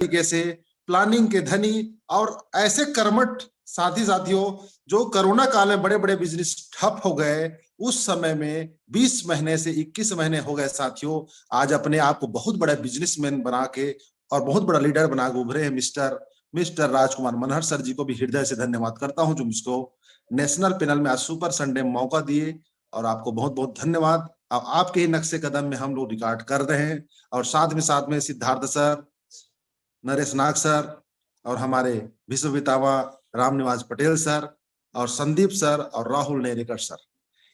तरीके से प्लानिंग के धनी और ऐसे कर्मठ साथियों जो कोरोना काल में बड़े बड़े बिजनेस ठप हो गए, उस समय में 20 महीने से 21 महीने हो गए साथियों, आज अपने आप को बहुत बड़ा बिजनेसमैन बना के और बहुत बड़ा लीडर बना के उभरे हैं मिस्टर राजकुमार मनहर सर जी को भी हृदय से धन्यवाद करता हूं जो मुझको नेशनल पैनल में आज सुपर संडे में मौका दिए, और आपको बहुत बहुत धन्यवाद। अब आपके ही नक्शे कदम में हम लोग रिकॉर्ड कर रहे हैं, और साथ में सिद्धार्थ सर, नरेश नाग सर, और हमारे विश्व पितामह रामनिवास पटेल सर, और संदीप सर, और राहुल नेरेकर सर,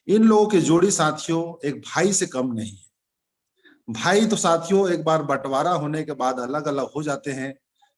इन लोगों की जोड़ी साथियों एक भाई से कम नहीं है। भाई तो साथियों एक बार बंटवारा होने के बाद अलग अलग हो जाते हैं,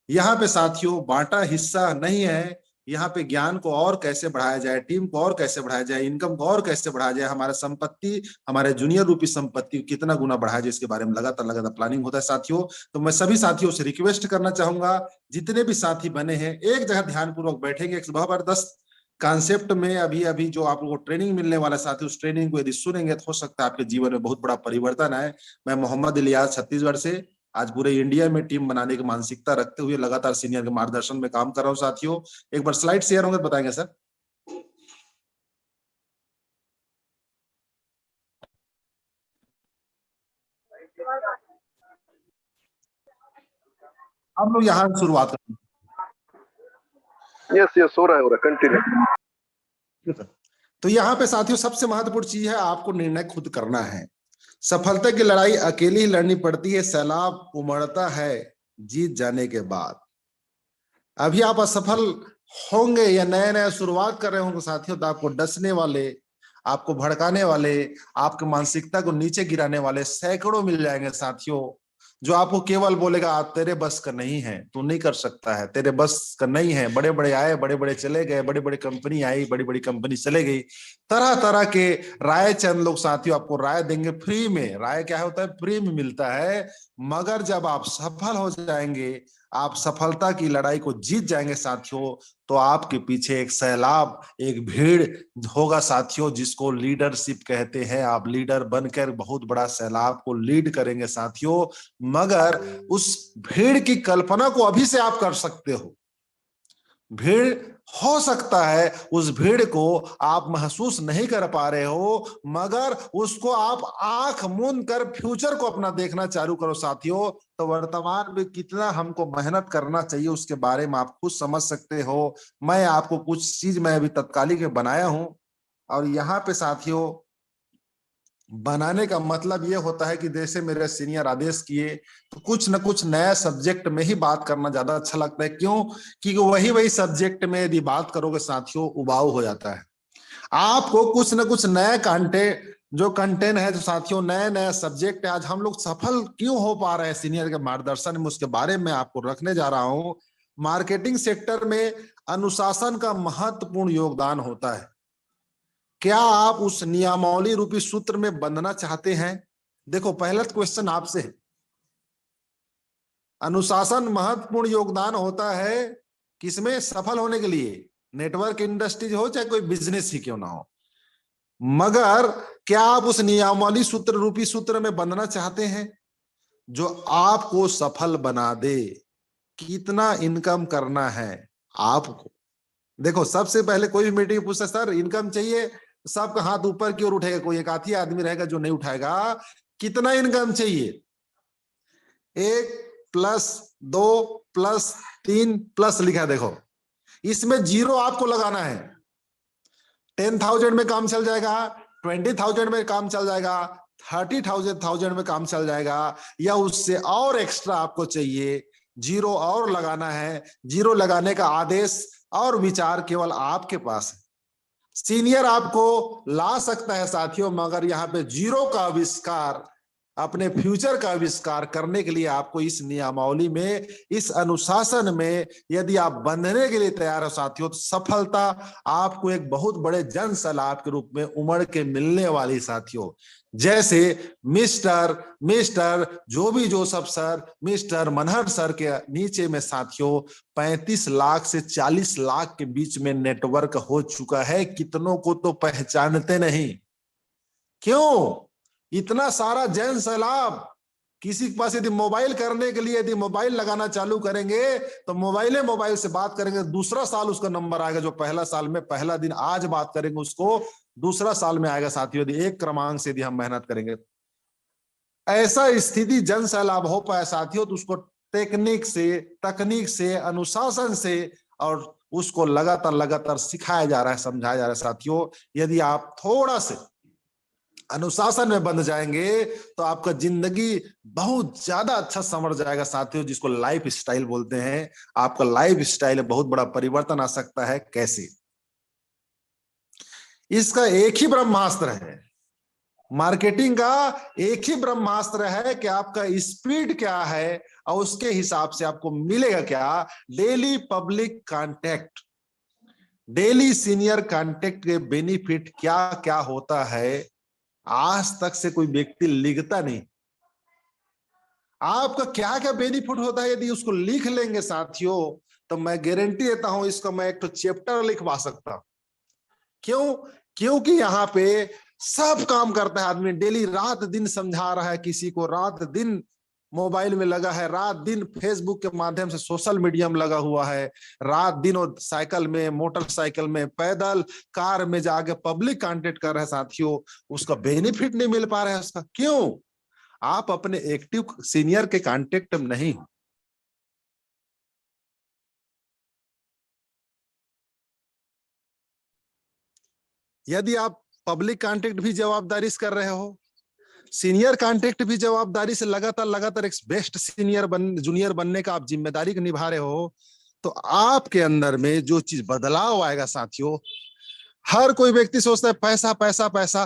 यहाँ पे साथियों बांटा हिस्सा नहीं है। यहाँ पे ज्ञान को और कैसे बढ़ाया जाए, टीम को और कैसे बढ़ाया जाए, इनकम को और कैसे बढ़ाया जाए, हमारे संपत्ति, हमारे जूनियर रूपी संपत्ति कितना गुना बढ़ाया जाए, इसके बारे में लगातार प्लानिंग होता है साथियों। तो मैं सभी साथियों से रिक्वेस्ट करना चाहूंगा, जितने भी साथी बने हैं एक जगह ध्यानपूर्वक बैठेंगे। एक जबरदस्त कॉन्सेप्ट में अभी जो आप लोगों को ट्रेनिंग मिलने वाला साथी, उस ट्रेनिंग को यदि सुनेंगे तो हो सकता है आपके जीवन में बहुत बड़ा परिवर्तन आए। मैं मोहम्मद इलियास छत्तीसगढ़ से आज पूरे इंडिया में टीम बनाने की मानसिकता रखते हुए लगातार सीनियर के मार्गदर्शन में काम कर रहा हूं साथियों। एक बार स्लाइड शेयर होंगे तो बताएंगे सर। हम लोग यहाँ शुरुआत करते हैं। यस हो रहा है कंटिन्यू। तो यहाँ पे साथियों सबसे महत्वपूर्ण चीज है, आपको निर्णय खुद करना है। सफलता की लड़ाई अकेली ही लड़नी पड़ती है, सैलाब उमड़ता है जीत जाने के बाद। अभी आप असफल होंगे या नया नया शुरुआत कर रहे होंगे साथियों, तो आपको डसने वाले, आपको भड़काने वाले, आपकी मानसिकता को नीचे गिराने वाले सैकड़ों मिल जाएंगे साथियों, जो आपको केवल बोलेगा तेरे बस का नहीं है, तू नहीं कर सकता है, तेरे बस का नहीं है। बड़े बड़े आए, बड़े बड़े चले गए, बड़ी बड़ी कंपनी आई, बड़ी बड़ी कंपनी चले गई, तरह तरह के राय चंद लोग साथियों आपको राय देंगे फ्री में। राय क्या होता है? फ्री में मिलता है। मगर जब आप सफल हो जाएंगे, आप सफलता की लड़ाई को जीत जाएंगे साथियों, तो आपके पीछे एक सैलाब, एक भीड़ होगा साथियों, जिसको लीडरशिप कहते हैं। आप लीडर बनकर बहुत बड़ा सैलाब को लीड करेंगे साथियों। मगर उस भीड़ की कल्पना को अभी से आप कर सकते हो। भीड़ हो सकता है उस भीड़ को आप महसूस नहीं कर पा रहे हो, मगर उसको आप आंख मूंद कर फ्यूचर को अपना देखना चालू करो साथियों, तो वर्तमान में कितना हमको मेहनत करना चाहिए उसके बारे में आप खुद समझ सकते हो। मैं आपको कुछ चीज मैं अभी तत्कालिक में बनाया हूं, और यहाँ पे साथियों बनाने का मतलब ये होता है कि जैसे मेरे सीनियर आदेश किए, तो कुछ न कुछ नया सब्जेक्ट में ही बात करना ज्यादा अच्छा लगता है। क्यों? क्योंकि वही सब्जेक्ट में यदि बात करोगे साथियों, उबाऊ हो जाता है। आपको कुछ न कुछ नया कंटेंट है तो साथियों, नया नया सब्जेक्ट है। आज हम लोग सफल क्यों हो पा रहे हैं सीनियर के मार्गदर्शन में, उसके बारे में आपको रखने जा रहा हूं। मार्केटिंग सेक्टर में अनुशासन का महत्वपूर्ण योगदान होता है। क्या आप उस नियमावली रूपी सूत्र में बंधना चाहते हैं? देखो पहला क्वेश्चन आपसे है। अनुशासन महत्वपूर्ण योगदान होता है किसमें? सफल होने के लिए, नेटवर्क इंडस्ट्रीज हो चाहे कोई बिजनेस ही क्यों ना हो। मगर क्या आप उस नियमावली सूत्र रूपी सूत्र में बंधना चाहते हैं जो आपको सफल बना दे? कितना इनकम करना है आपको? देखो सबसे पहले कोई भी मीटिंग पूछता सर इनकम चाहिए, सबका हाथ ऊपर की ओर उठेगा, कोई एक आधी आदमी रहेगा जो नहीं उठाएगा। कितना इनकम चाहिए? 1+2+3+ लिखा है, देखो इसमें 0 आपको लगाना है। 10,000 में काम चल जाएगा, 20,000 में काम चल जाएगा, 30,000 में काम चल जाएगा, या उससे और एक्स्ट्रा आपको चाहिए, 0 और लगाना है। 0 लगाने का आदेश और विचार केवल आपके पास है। सीनियर आपको ला सकता है साथियों, मगर यहाँ पे 0 का आविष्कार, अपने फ्यूचर का आविष्कार करने के लिए आपको इस नियमावली में, इस अनुशासन में यदि आप बंधने के लिए तैयार हो साथियों, तो सफलता आपको एक बहुत बड़े जन सैलाब के रूप में उमड़ के मिलने वाली साथियों। जैसे mister Joseph sir, mister Manhar sir के नीचे में साथियों 35 लाख से 40 लाख के बीच में नेटवर्क हो चुका है। कितनों को तो पहचानते नहीं। क्यों? इतना सारा जन सैलाब, किसी के पास यदि मोबाइल करने के लिए यदि मोबाइल लगाना चालू करेंगे तो मोबाइल से बात करेंगे, दूसरा साल उसका नंबर आएगा, जो पहला साल में पहला दिन आज बात करेंगे उसको दूसरा साल में आएगा। साथियों, यदि एक क्रमांक से यदि हम मेहनत करेंगे, ऐसा स्थिति जन सैलाब हो पाए साथियों, तो उसको तकनीक से अनुशासन से और उसको लगातार सिखाया जा रहा है, समझाया जा रहा है। साथियों, यदि आप थोड़ा से अनुशासन में बंध जाएंगे तो आपका जिंदगी बहुत ज्यादा अच्छा संवर जाएगा साथियों, जिसको लाइफ स्टाइल बोलते हैं। आपका लाइफ स्टाइल में बहुत बड़ा परिवर्तन आ सकता है। कैसे? इसका एक ही ब्रह्मास्त्र है, मार्केटिंग का एक ही ब्रह्मास्त्र है कि आपका स्पीड क्या है और उसके हिसाब से आपको मिलेगा क्या। Daily public contact, daily senior contact के बेनिफिट क्या क्या होता है, आज तक से कोई व्यक्ति लिखता नहीं। आपका क्या क्या बेनिफिट होता है, यदि उसको लिख लेंगे साथियों, तो मैं गारंटी देता हूं इसका मैं एक तो चैप्टर लिखवा सकता हूं। क्यों? क्योंकि यहाँ पे सब काम करता है आदमी, डेली रात दिन समझा रहा है किसी को, रात दिन मोबाइल में लगा है, रात दिन फेसबुक के माध्यम से सोशल मीडिया में लगा हुआ है, रात दिन वो साइकिल में, मोटरसाइकिल में, पैदल, कार में जाके पब्लिक कांटेक्ट कर रहे हैं साथियों, उसका बेनिफिट नहीं मिल पा रहा है उसका। क्यों? आप अपने एक्टिव सीनियर के कांटेक्ट में नहीं हो। यदि आप पब्लिक कांटेक्ट भी जवाबदारी से कर रहे हो, सीनियर कांटेक्ट भी जवाबदारी से लगातार एक बेस्ट जूनियर बनने का आप जिम्मेदारी निभा रहे हो, तो आपके अंदर में जो चीज बदलाव आएगा साथियों, हर कोई व्यक्ति सोचता है पैसा पैसा पैसा,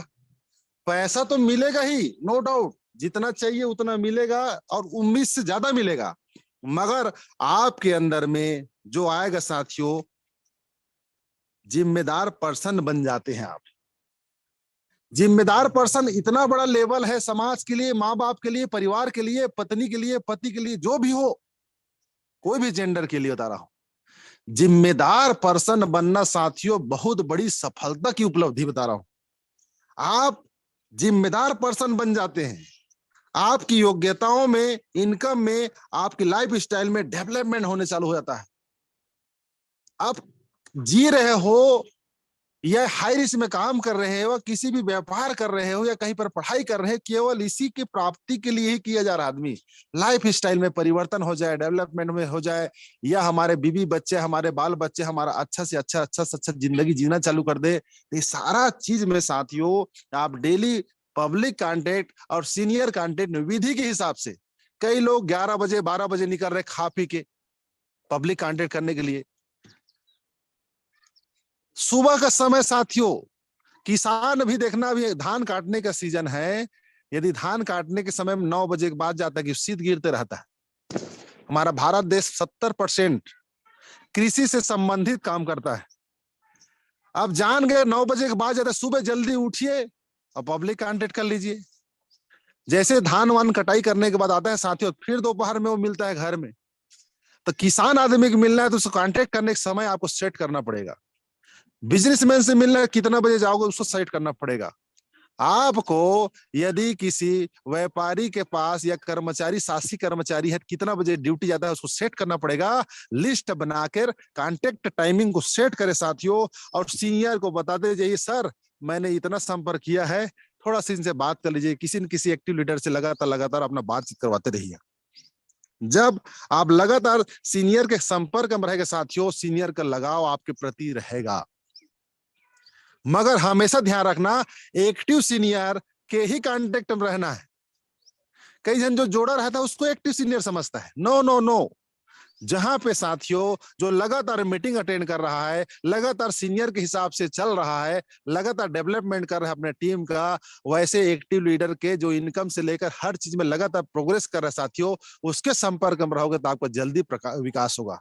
पैसा तो मिलेगा ही, नो डाउट, जितना चाहिए उतना मिलेगा और उम्मीद से ज्यादा मिलेगा, मगर आपके अंदर में जो आएगा साथियों, जिम्मेदार पर्सन बन जाते हैं आप। जिम्मेदार पर्सन इतना बड़ा लेवल है समाज के लिए, माँ बाप के लिए, परिवार के लिए, पत्नी के लिए, पति के लिए, जो भी हो, कोई भी जेंडर के लिए बता रहा हूं, जिम्मेदार पर्सन बनना साथियों बहुत बड़ी सफलता की उपलब्धि बता रहा हूं। आप जिम्मेदार पर्सन बन जाते हैं, आपकी योग्यताओं में, इनकम में, आपकी लाइफ स्टाइल में डेवलपमेंट होने चालू हो जाता है। आप जी रहे हो या हाई रिस्क में काम कर रहे हो, किसी भी व्यापार कर रहे हो या कहीं पर पढ़ाई कर रहे हैं, केवल इसी की प्राप्ति के लिए ही किया जा रहा आदमी, लाइफ स्टाइल में परिवर्तन हो जाए, डेवलपमेंट में हो जाए, या हमारे बीवी बच्चे, हमारे बाल बच्चे हमारा अच्छा से अच्छा जिंदगी जीना चालू कर दे, तो ये सारा चीज में साथियों आप डेली पब्लिक कांटेक्ट और सीनियर कांटेक्ट विधि के हिसाब से, कई लोग 11 बजे 12 बजे निकल रहे खा पी के पब्लिक कांटेक्ट करने के लिए। सुबह का समय साथियों, किसान भी देखना, अभी धान काटने का सीजन है, यदि धान काटने के समय में 9 बजे के बाद जाता है कि शीत गिरते रहता है। हमारा भारत देश 70% कृषि से संबंधित काम करता है। अब जान गए 9 बजे के बाद जाता है, सुबह जल्दी उठिए और पब्लिक कांटेक्ट कर लीजिए। जैसे धान वान कटाई करने के बाद आता है साथियों, फिर दोपहर में वो मिलता है घर में, तो किसान आदमी को मिलना है तो उसको कांटेक्ट करने के समय आपको सेट करना पड़ेगा। बिजनेसमैन से मिलना है, कितना बजे जाओगे उसको सेट करना पड़ेगा आपको। यदि किसी व्यापारी के पास या कर्मचारी, शासकीय कर्मचारी है, कितना बजे ड्यूटी जाता है उसको सेट करना पड़ेगा। लिस्ट बनाकर कांटेक्ट टाइमिंग को सेट करे साथियों, और सीनियर को बताते जाइए, सर मैंने इतना संपर्क किया है, थोड़ा सा इनसे बात कर लीजिए। किसी न किसी एक्टिव लीडर से लगातार अपना बातचीत करवाते रहिए। जब आप लगातार सीनियर के संपर्क में रहेंगे साथियों, सीनियर का लगाव आपके प्रति रहेगा। मगर हमेशा ध्यान रखना, एक्टिव सीनियर के ही कांटेक्ट में रहना है। कई जन जो जोड़ा रहता है उसको एक्टिव सीनियर समझता है, नो नो नो। जहां पे साथियों जो लगातार मीटिंग अटेंड कर रहा है, लगातार सीनियर के हिसाब से चल रहा है, लगातार डेवलपमेंट कर रहा है अपने टीम का, वैसे एक्टिव लीडर के जो इनकम से लेकर हर चीज में लगातार प्रोग्रेस कर रहा है साथियों, उसके संपर्क में रहोगे तो आपका जल्दी विकास होगा।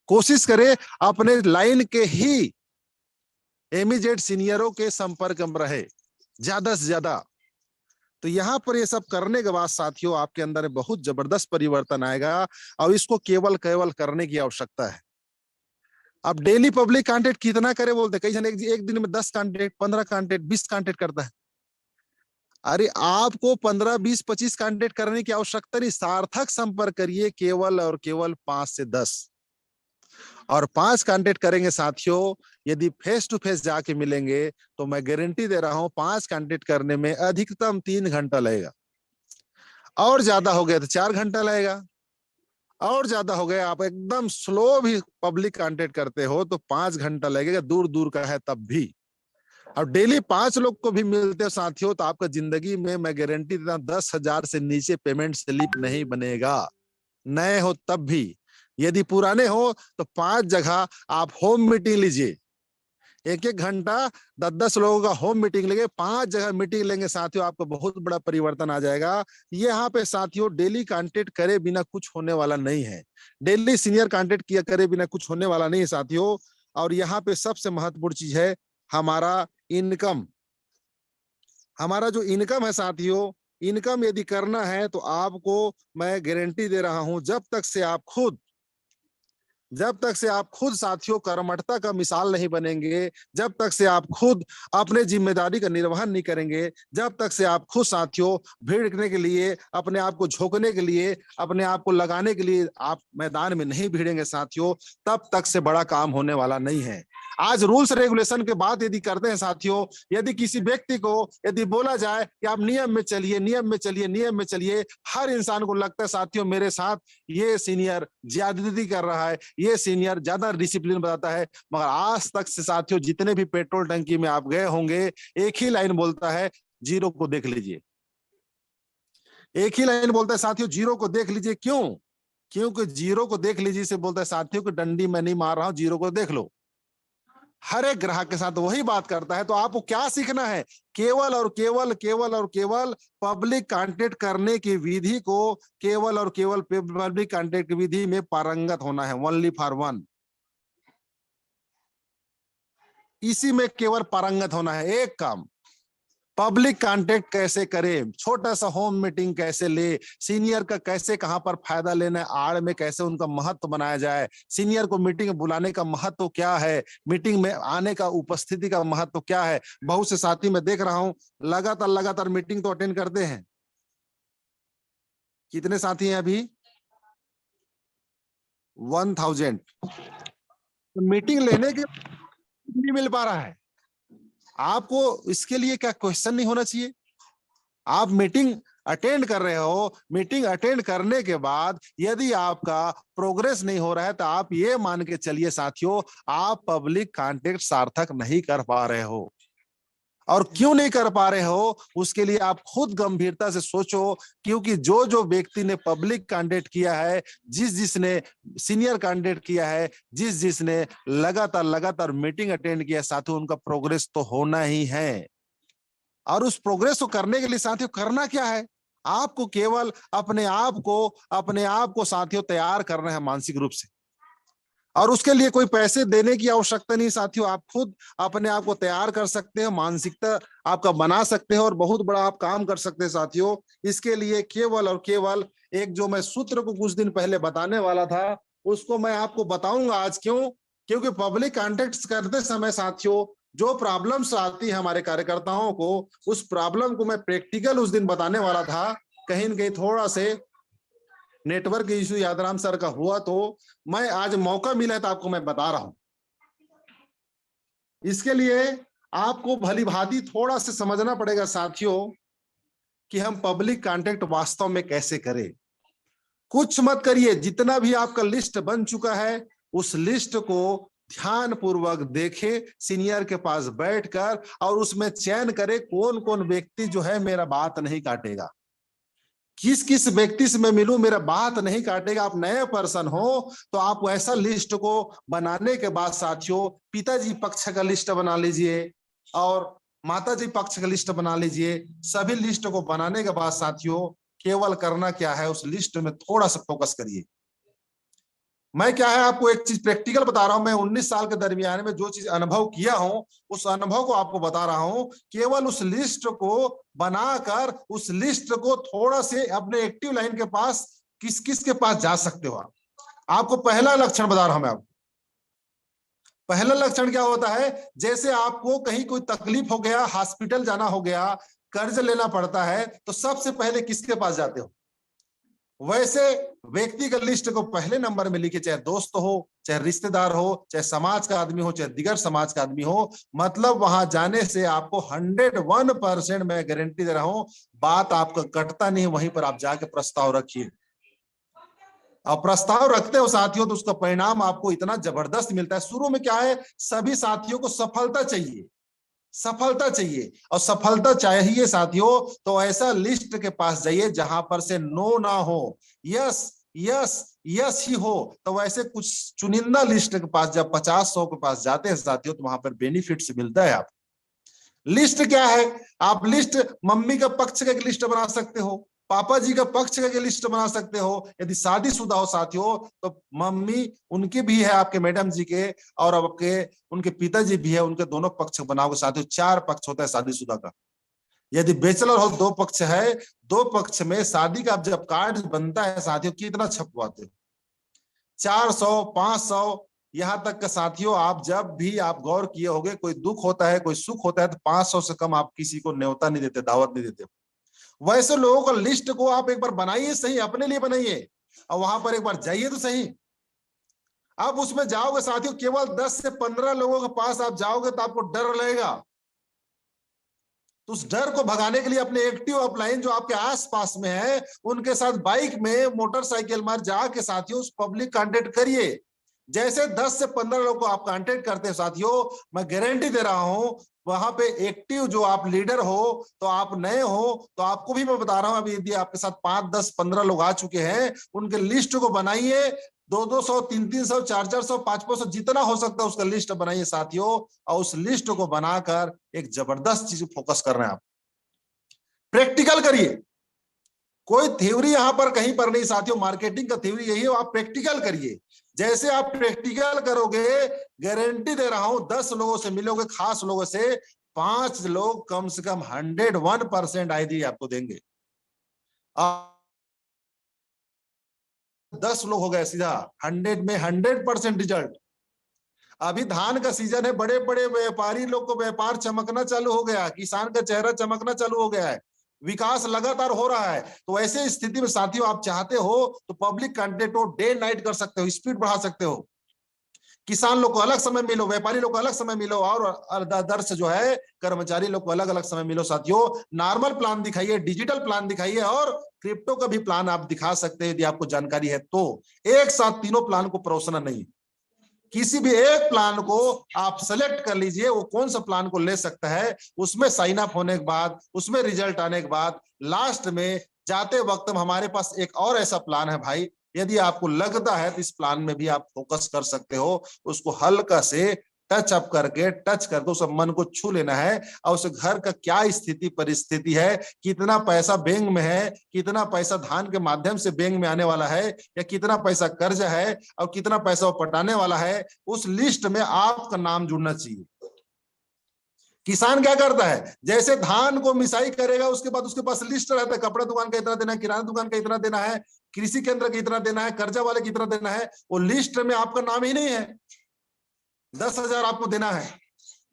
कोशिश करें अपने लाइन के ही इमीडिएट सीनियरों के संपर्क में रहे ज्यादा से ज्यादा। तो यहाँ पर ये सब करने के बाद साथियों आपके अंदर बहुत जबरदस्त परिवर्तन आएगा, और इसको केवल करने की आवश्यकता है। अब डेली पब्लिक कांटेक्ट कितना करे बोलते, कई जन एक दिन में 10 कांटेक्ट, 15 कांटेक्ट, 20 कांटेक्ट करता है। अरे आपको 15, 20, 25 कांटेक्ट करने की आवश्यकता नहीं, सार्थक संपर्क करिए केवल और केवल 5 से 10, और 5 कांटेक्ट करेंगे साथियों। यदि फेस टू फेस जाके मिलेंगे तो मैं गारंटी दे रहा हूं 5 कांटेक्ट करने में अधिकतम 3 घंटा लगेगा, और ज्यादा हो गया तो 4 घंटा लगेगा, और ज्यादा हो गया आप एकदम स्लो भी पब्लिक कांटेक्ट करते हो तो 5 घंटा लगेगा, दूर दूर का है तब भी। अब डेली 5 लोग को भी मिलते हो साथियों तो आपका जिंदगी में मैं गारंटी देता हूं 10,000 से नीचे पेमेंट स्लिप नहीं बनेगा, नए हो तब भी। यदि पुराने हो तो 5 जगह आप होम मीटिंग लीजिए, 1-1 घंटा 10-10 लोगों का होम मीटिंग लेंगे, 5 जगह मीटिंग लेंगे साथियों, आपको बहुत बड़ा परिवर्तन आ जाएगा। यहाँ पे साथियों डेली कांटेक्ट करे बिना कुछ होने वाला नहीं है, डेली सीनियर कांटेक्ट किया करे बिना कुछ होने वाला नहीं है साथियों। और यहाँ पे सबसे महत्वपूर्ण चीज है हमारा इनकम। हमारा जो इनकम है साथियों, इनकम यदि करना है तो आपको मैं गारंटी दे रहा हूं, जब तक से आप खुद साथियों कर्मठता का मिसाल नहीं बनेंगे, जब तक से आप खुद अपने जिम्मेदारी का निर्वहन नहीं करेंगे, जब तक से आप खुद साथियों भिड़ने के लिए, अपने आप को झोंकने के लिए, अपने आप को लगाने के लिए आप मैदान में नहीं भिड़ेंगे साथियों, तब तक से बड़ा काम होने वाला नहीं है। आज रूल्स रेगुलेशन के बात यदि करते हैं साथियों, यदि किसी व्यक्ति को यदि बोला जाए कि आप नियम में चलिए, नियम में चलिए, नियम में चलिए, हर इंसान को लगता है साथियों मेरे साथ ये सीनियर ज्यादती कर रहा है, ये सीनियर ज्यादा डिसिप्लिन बताता है। मगर आज तक से साथियों जितने भी पेट्रोल टंकी में आप गए होंगे, एक ही लाइन बोलता है, जीरो को देख लीजिए। एक ही लाइन बोलता है साथियों, जीरो को देख लीजिए। क्यों? क्योंकि जीरो को देख लीजिए से बोलता है साथियों कि डंडी मैं नहीं मार रहा हूं, जीरो को देख लो। हर एक ग्राहक के साथ वही बात करता है। तो आपको क्या सीखना है? केवल और केवल, केवल और केवल पब्लिक कांटेक्ट करने की विधि को, केवल और केवल पब्लिक कांटेक्ट विधि में पारंगत होना है, ओनली फॉर वन। इसी में केवल पारंगत होना है। एक काम, पब्लिक कांटेक्ट कैसे करें, छोटा सा होम मीटिंग कैसे ले, सीनियर का कैसे कहां पर फायदा लेना है, आड़ में कैसे उनका महत्व बनाया जाए, सीनियर को मीटिंग बुलाने का महत्व क्या है, मीटिंग में आने का उपस्थिति का महत्व क्या है। बहुत से साथी मैं देख रहा हूं लगातार लगातार मीटिंग तो अटेंड करते हैं। कितने साथी हैं अभी? 1000। मीटिंग लेने के नहीं मिल पा रहा है। आपको इसके लिए क्या क्वेश्चन नहीं होना चाहिए? आप मीटिंग अटेंड कर रहे हो, मीटिंग अटेंड करने के बाद यदि आपका प्रोग्रेस नहीं हो रहा है तो आप ये मान के चलिए साथियों, आप पब्लिक कांटेक्ट सार्थक नहीं कर पा रहे हो। और क्यों नहीं कर पा रहे हो उसके लिए आप खुद गंभीरता से सोचो। क्योंकि जो जो व्यक्ति ने पब्लिक कांटेक्ट किया है, जिस जिसने सीनियर कांटेक्ट किया है, जिस जिसने लगातार लगातार मीटिंग अटेंड किया साथियों, उनका प्रोग्रेस तो होना ही है। और उस प्रोग्रेस को करने के लिए साथियों करना क्या है? आपको केवल अपने आप को साथियों तैयार करना है मानसिक रूप से। और उसके लिए कोई पैसे देने की आवश्यकता नहीं साथियों, आप खुद अपने आप को तैयार कर सकते हैं, मानसिकता आपका बना सकते हैं और बहुत बड़ा आप काम कर सकते हैं साथियों। इसके लिए केवल और केवल एक जो मैं सूत्र को कुछ दिन पहले बताने वाला था, उसको मैं आपको बताऊंगा आज। क्यों? क्योंकि पब्लिक कॉन्टेक्ट करते समय साथियों जो प्रॉब्लम्स आती है हमारे कार्यकर्ताओं को, उस प्रॉब्लम को मैं प्रैक्टिकल उस दिन बताने वाला था। कहीं न कहीं थोड़ा से नेटवर्क इश्यू यादराम सर का हुआ, तो मैं आज मौका मिला है तो आपको मैं बता रहा हूं। इसके लिए आपको भली भांति थोड़ा से समझना पड़ेगा साथियों कि हम पब्लिक कांटेक्ट वास्तव में कैसे करें। कुछ मत करिए, जितना भी आपका लिस्ट बन चुका है उस लिस्ट को ध्यान पूर्वक देखे, सीनियर के पास बैठकर, और उसमें चयन करे कौन कौन व्यक्ति जो है मेरा बात नहीं काटेगा, किस किस व्यक्ति से मैं मिलूं मेरा बात नहीं काटेगा। आप नए पर्सन हो तो आप ऐसा लिस्ट को बनाने के बाद साथियों पिताजी पक्ष का लिस्ट बना लीजिए और माताजी पक्ष का लिस्ट बना लीजिए। सभी लिस्ट को बनाने के बाद साथियों केवल करना क्या है, उस लिस्ट में थोड़ा सा फोकस करिए। मैं क्या है आपको एक चीज प्रैक्टिकल बता रहा हूं। मैं 19 साल के दरमियान में जो चीज अनुभव किया हूं उस अनुभव को आपको बता रहा हूं। केवल उस लिस्ट को बनाकर उस लिस्ट को थोड़ा से अपने एक्टिव लाइन के पास किस किस के पास जा सकते हो आप। आपको पहला लक्षण बता रहा हूं मैं आपको। पहला लक्षण क्या होता है? जैसे आपको कहीं कोई तकलीफ हो गया, हॉस्पिटल जाना हो गया, कर्ज लेना पड़ता है तो सबसे पहले किसके पास जाते हो? वैसे व्यक्ति का लिस्ट को पहले नंबर में लिखे, चाहे दोस्त हो, चाहे रिश्तेदार हो, चाहे समाज का आदमी हो, चाहे दिगर समाज का आदमी हो। मतलब वहां जाने से आपको 101% मैं गारंटी दे रहा हूं, बात आपका कटता नहीं। वहीं पर आप जाके प्रस्ताव रखिए, और प्रस्ताव रखते हो साथियों तो उसका परिणाम आपको इतना जबरदस्त मिलता है। शुरू में क्या है, सभी साथियों को सफलता चाहिए, सफलता चाहिए, और सफलता चाहिए साथियों तो ऐसा लिस्ट के पास जाइए जहां पर से नो ना हो, यस यस यस ही हो। तो वैसे कुछ चुनिंदा लिस्ट के पास जब 50-100 के पास जाते हैं साथियों तो वहां पर बेनिफिट्स मिलता है। आप लिस्ट क्या है, आप लिस्ट मम्मी का पक्ष का एक लिस्ट बना सकते हो, पापा जी का पक्ष का लिस्ट बना सकते हो। यदि शादीशुदा हो साथियों तो मम्मी उनके भी है, आपके मैडम जी के, और आपके उनके पिताजी भी है, उनके दोनों पक्ष बनाओगे साथियों। 4 पक्ष होता है शादीशुदा का। यदि बैचलर हो 2 पक्ष है, 2 पक्ष में शादी का जब कार्ड बनता है साथियों कितना छपवाते हो? 400, 500, यहां तक का साथियों आप जब भी आप गौर किए होंगे, कोई दुख होता है, कोई सुख होता है तो 500 से कम आप किसी को न्योता नहीं देते, दावत नहीं देते। वैसे लोगों का लिस्ट को आप एक बार बनाइए सही, अपने लिए बनाइए, और वहां पर एक बार जाइए तो सही। आप उसमें जाओगे साथियों, केवल 10 से 15 लोगों के पास आप जाओगे तो आपको डर लगेगा। तो उस डर को भगाने के लिए अपने एक्टिव अपलाइन जो आपके आसपास में है उनके साथ बाइक में, मोटरसाइकिल में जाके साथियों उस पब्लिक कांटेक्ट करिए। जैसे 10 से 15 लोगों को आप कांटेक्ट करते हैं साथियों, मैं गारंटी दे रहा हूं वहां पे एक्टिव जो आप लीडर हो, तो आप नए हो तो आपको भी मैं बता रहा हूं, अभी यदि आपके साथ 5, 10, 15 लोग आ चुके हैं, उनके लिस्ट को बनाइए। 200, 300, 400, 500 जितना हो सकता है उसका लिस्ट बनाइए साथियों, और उस लिस्ट को बनाकर एक जबरदस्त चीज फोकस कर रहे हैं आप। प्रैक्टिकल करिए, कोई थ्योरी यहां पर कहीं पर नहीं साथियों। मार्केटिंग का थ्योरी यही है, आप प्रैक्टिकल करिए। जैसे आप प्रैक्टिकल करोगे, गारंटी दे रहा हूं 10 लोगों से मिलोगे, खास लोगों से 5 लोग कम से कम 101% आईडी आपको देंगे। 10 लोग हो गए सीधा 100 में 100% रिजल्ट। अभी धान का सीजन है, बड़े बड़े व्यापारी लोग को व्यापार चमकना चालू हो गया, किसान का चेहरा चमकना चालू हो गया है, विकास लगातार हो रहा है। तो ऐसे स्थिति में साथियों आप चाहते हो तो पब्लिक कंटेंट हो, डे नाइट कर सकते हो, स्पीड बढ़ा सकते हो। किसान लोग को अलग समय मिलो, व्यापारी लोग को अलग समय मिलो, और अदर्स जो है कर्मचारी लोग को अलग अलग समय मिलो साथियों। नॉर्मल प्लान दिखाइए, डिजिटल प्लान दिखाइए, और क्रिप्टो का भी प्लान आप दिखा सकते हैं यदि आपको जानकारी है तो। एक साथ तीनों प्लान को परोसना नहीं, किसी भी एक प्लान को आप सेलेक्ट कर लीजिए, वो कौन सा प्लान को ले सकता है। उसमें साइन अप होने के बाद, उसमें रिजल्ट आने के बाद, लास्ट में जाते वक्त हमारे पास एक और ऐसा प्लान है भाई, यदि आपको लगता है तो इस प्लान में भी आप फोकस कर सकते हो। उसको हल्का से टच करके उस मन को छू लेना है, और उस घर का क्या स्थिति परिस्थिति है, कितना पैसा बैंक में है, कितना पैसा धान के माध्यम से बैंक में आने वाला है, या कितना पैसा कर्ज है, और कितना पैसा वो पटाने वाला है, उस लिस्ट में आपका नाम जुड़ना चाहिए। किसान क्या करता है, जैसे धान को मिसाई करेगा उसके बाद उसके पास लिस्ट रहता है, कपड़ा दुकान का इतना देना है, किराना दुकान का इतना देना है, कृषि केंद्र का इतना देना है, कर्जा वाले की इतना देना है। वो लिस्ट में आपका नाम ही नहीं है। 10,000 आपको देना है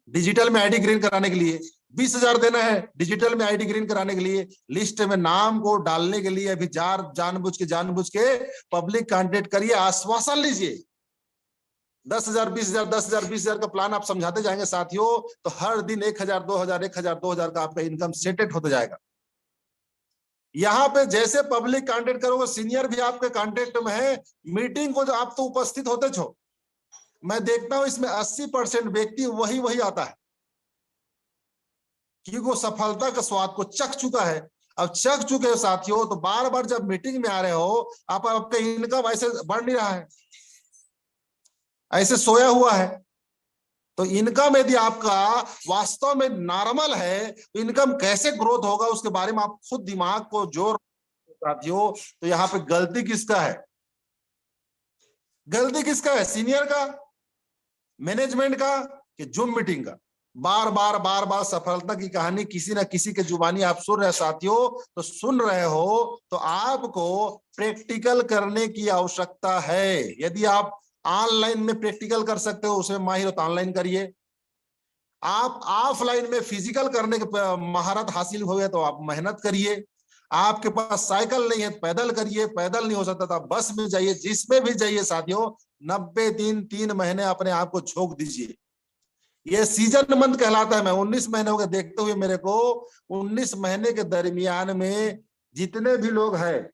डिजिटल में आईडी ग्रीन कराने के लिए, 20,000 देना है डिजिटल में आईडी ग्रीन कराने के लिए। लिस्ट में नाम को डालने के लिए अभी जानबूझ के पब्लिक कांटेक्ट करिए, आश्वासन लीजिए। 10,000, 20,000, 10,000, 20,000 का प्लान आप समझाते जाएंगे साथियों, तो हर दिन 1,000, 2,000, 1,000, 2,000 का आपका इनकम सेटेड होता जाएगा। यहाँ पे जैसे पब्लिक कांटेक्ट करोगे, सीनियर भी आपके कांटेक्ट में है, मीटिंग को जो आप तो उपस्थित होते छो, मैं देखता हूं इसमें 80% व्यक्ति वही आता है, क्योंकि वो सफलता का स्वाद को चख चुका है। अब चख चुके हो साथियों, तो बार बार जब मीटिंग में आ रहे हो, आपका इनकम ऐसे बढ़ नहीं रहा है, ऐसे सोया हुआ है। तो इनकम यदि आपका वास्तव में नॉर्मल है तो इनकम कैसे ग्रोथ होगा, उसके बारे में आप खुद दिमाग को जोर साथियों। तो यहाँ पे गलती किसका है? गलती किसका है? सीनियर का, मैनेजमेंट का, कि जूम मीटिंग का? बार बार सफलता की कहानी किसी ना किसी के जुबानी आप सुन रहे साथियों। तो सुन रहे हो तो आपको प्रैक्टिकल करने की आवश्यकता है। यदि आप ऑनलाइन में प्रैक्टिकल कर सकते हो, उसमें माहिर हो तो ऑनलाइन करिए। आप ऑफलाइन में फिजिकल करने के महारत हासिल हो गए तो आप मेहनत करिए। आपके पास साइकिल नहीं है पैदल करिए, पैदल नहीं हो सकता था बस में जाइए, जिसमें भी जाइए साथियों 90 दिन 3 महीने अपने आप को झोंक दीजिए। ये सीजन मंथ कहलाता है। मैं 19 महीने हो गए देखते हुए मेरे को, 19 महीने के दरमियान में जितने भी लोग हैं,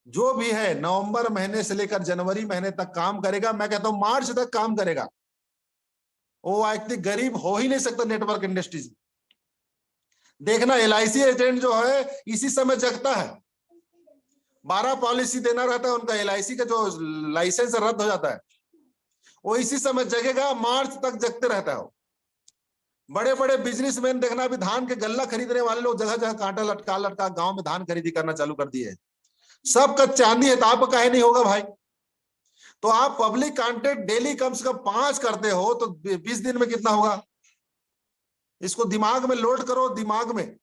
जो भी है नवंबर महीने से लेकर जनवरी महीने तक काम करेगा, मैं कहता हूं मार्च तक काम करेगा, वो व्यक्ति गरीब हो ही नहीं सकता नेटवर्क इंडस्ट्रीज में। देखना एलआईसी एजेंट जो है इसी समय जगता है, 12 पॉलिसी देना रहता है उनका, एलआईसी का जो लाइसेंस रद्द हो जाता है वो इसी समय जगेगा, मार्च तक जगते रहता है। बड़े बड़े बिजनेसमैन देखना, अभी धान के गल्ला खरीदने वाले लोग जगह जगह कांटा लटका लटका गांव में धान खरीदी करना चालू कर दिए। सबका चांदी है तो आपका काहे नहीं होगा भाई? तो आप पब्लिक कॉन्टेक्ट डेली कम से कम 5 करते हो तो 20 दिन में कितना होगा? इसको दिमाग में लोड करो, दिमाग में।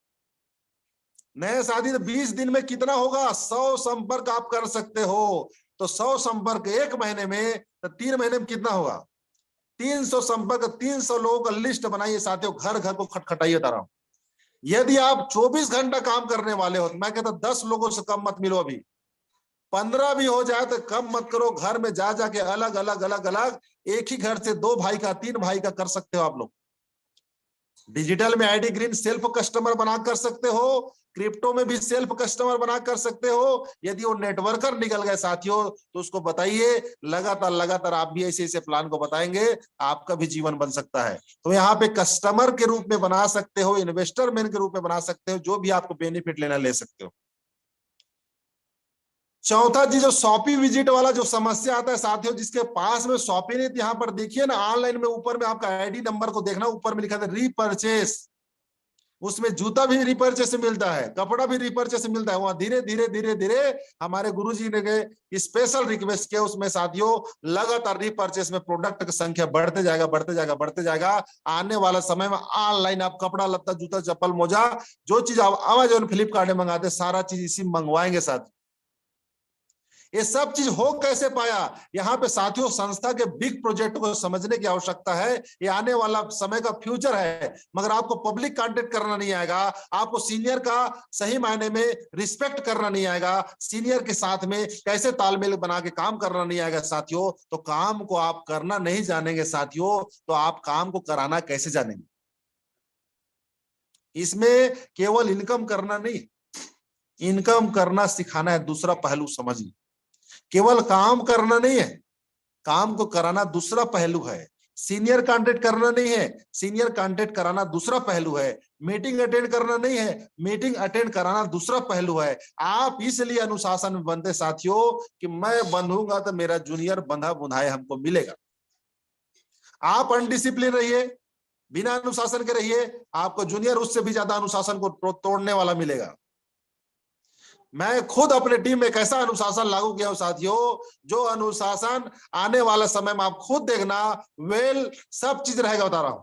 नए शादी तो 20 दिन में कितना होगा? 100 संपर्क आप कर सकते हो, तो 100 संपर्क 1 महीने में, तो 3 महीने में कितना होगा? 300 संपर्क, 300 लोगों का लिस्ट बनाइए साथियों, घर घर को खटखटाइए तारा। यदि आप 24 घंटा काम करने वाले हो तो मैं कहता 10 लोगों से कम मत मिलो, अभी 15 भी हो जाए तो कम मत करो। घर में जा जाके अलग अलग अलग अलग, एक ही घर से 2 भाई का 3 भाई का कर सकते हो आप लोग। डिजिटल में आईडी ग्रीन सेल्फ कस्टमर बना कर सकते हो, क्रिप्टो में भी सेल्फ कस्टमर बना कर सकते हो। यदि वो नेटवर्कर निकल गए साथियों तो उसको बताइए, लगातार लगातार आप भी ऐसे ऐसे प्लान को बताएंगे, आपका भी जीवन बन सकता है। तो यहाँ पे कस्टमर के रूप में बना सकते हो, इन्वेस्टर मैन के रूप में बना सकते हो, जो भी आपको बेनिफिट लेना ले सकते हो। चौथा जी, जो शॉपी विजिट वाला जो समस्या आता है साथियों, जिसके पास में शॉपी नहीं, यहाँ पर देखिए ना ऑनलाइन में ऊपर में आपका आईडी नंबर को देखना, ऊपर में लिखा था रीपरचेस, उसमें जूता भी रिपर्चेस से मिलता है, कपड़ा भी रिपर्चेस से मिलता है। वहां धीरे धीरे धीरे धीरे हमारे गुरुजी ने स्पेशल रिक्वेस्ट किया, उसमें साथियों लगातार रिपर्चेस में प्रोडक्ट की संख्या बढ़ते जाएगा बढ़ते जाएगा बढ़ते जाएगा। आने वाला समय में ऑनलाइन आप कपड़ा लत्ता जूता चप्पल मोजा जो चीज आप अमेजोन फ्लिपकार्ट में मंगाते सारा चीज इसी मंगवाएंगे साथ। ये सब चीज हो कैसे पाया? यहाँ पे साथियों संस्था के बिग प्रोजेक्ट को समझने की आवश्यकता है। ये आने वाला समय का फ्यूचर है, मगर आपको पब्लिक कांटेक्ट करना नहीं आएगा, आपको सीनियर का सही मायने में रिस्पेक्ट करना नहीं आएगा, सीनियर के साथ में कैसे तालमेल बना के काम करना नहीं आएगा साथियों, तो काम को आप करना नहीं जानेंगे साथियों, तो आप काम को कराना कैसे जानेंगे? इसमें केवल इनकम करना नहीं, इनकम करना सिखाना है, दूसरा पहलू समझिए। केवल काम करना नहीं है, काम को कराना दूसरा पहलू है। सीनियर कांटेक्ट करना नहीं है, सीनियर कांटेक्ट कराना दूसरा पहलू है। मीटिंग अटेंड करना नहीं है, मीटिंग अटेंड कराना दूसरा पहलू है। आप इसलिए अनुशासन में बनते साथियों कि मैं बंधूंगा तो मेरा जूनियर बंधा बुंधाए हमको मिलेगा। आप अनडिसिप्लिन रहिए, बिना अनुशासन के रहिए, आपको जूनियर उससे भी ज्यादा अनुशासन को तोड़ने वाला मिलेगा। मैं खुद अपने टीम में कैसा अनुशासन लागू किया हूं साथियों, जो अनुशासन आने वाला समय में आप खुद देखना, सब चीज रहेगा, बता रहा हूं।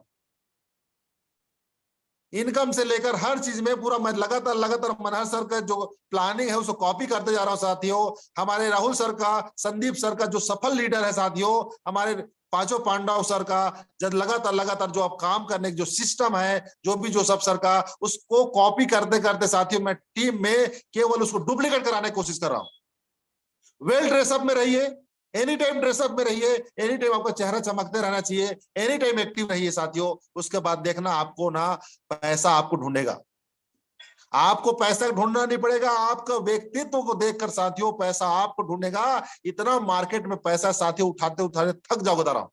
इनकम से लेकर हर चीज में पूरा मैं लगातार लगातार मनहर सर का जो प्लानिंग है उसको कॉपी करते जा रहा हूं साथियों। हमारे राहुल सर का, संदीप सर का जो सफल लीडर है साथियों, हमारे पांचों पांडव सर का, जब लगातार लगातार जो अब काम करने की जो सिस्टम है, जो भी जो सब सर का, उसको कॉपी करते करते साथियों मैं टीम में केवल उसको डुप्लीकेट कराने की कोशिश कर रहा हूं। वेल ड्रेसअप में रहिए, एनी टाइम ड्रेसअप में रहिए, एनी टाइम आपका चेहरा चमकते रहना चाहिए, एनी टाइम एक्टिव रहिए साथियों। उसके बाद देखना आपको ना पैसा आपको ढूंढेगा, आपको पैसा ढूंढना नहीं पड़ेगा, आपका व्यक्तित्व को देखकर साथियों पैसा आपको ढूंढेगा। इतना मार्केट में पैसा साथियों उठाते उठाते थक जाओगे।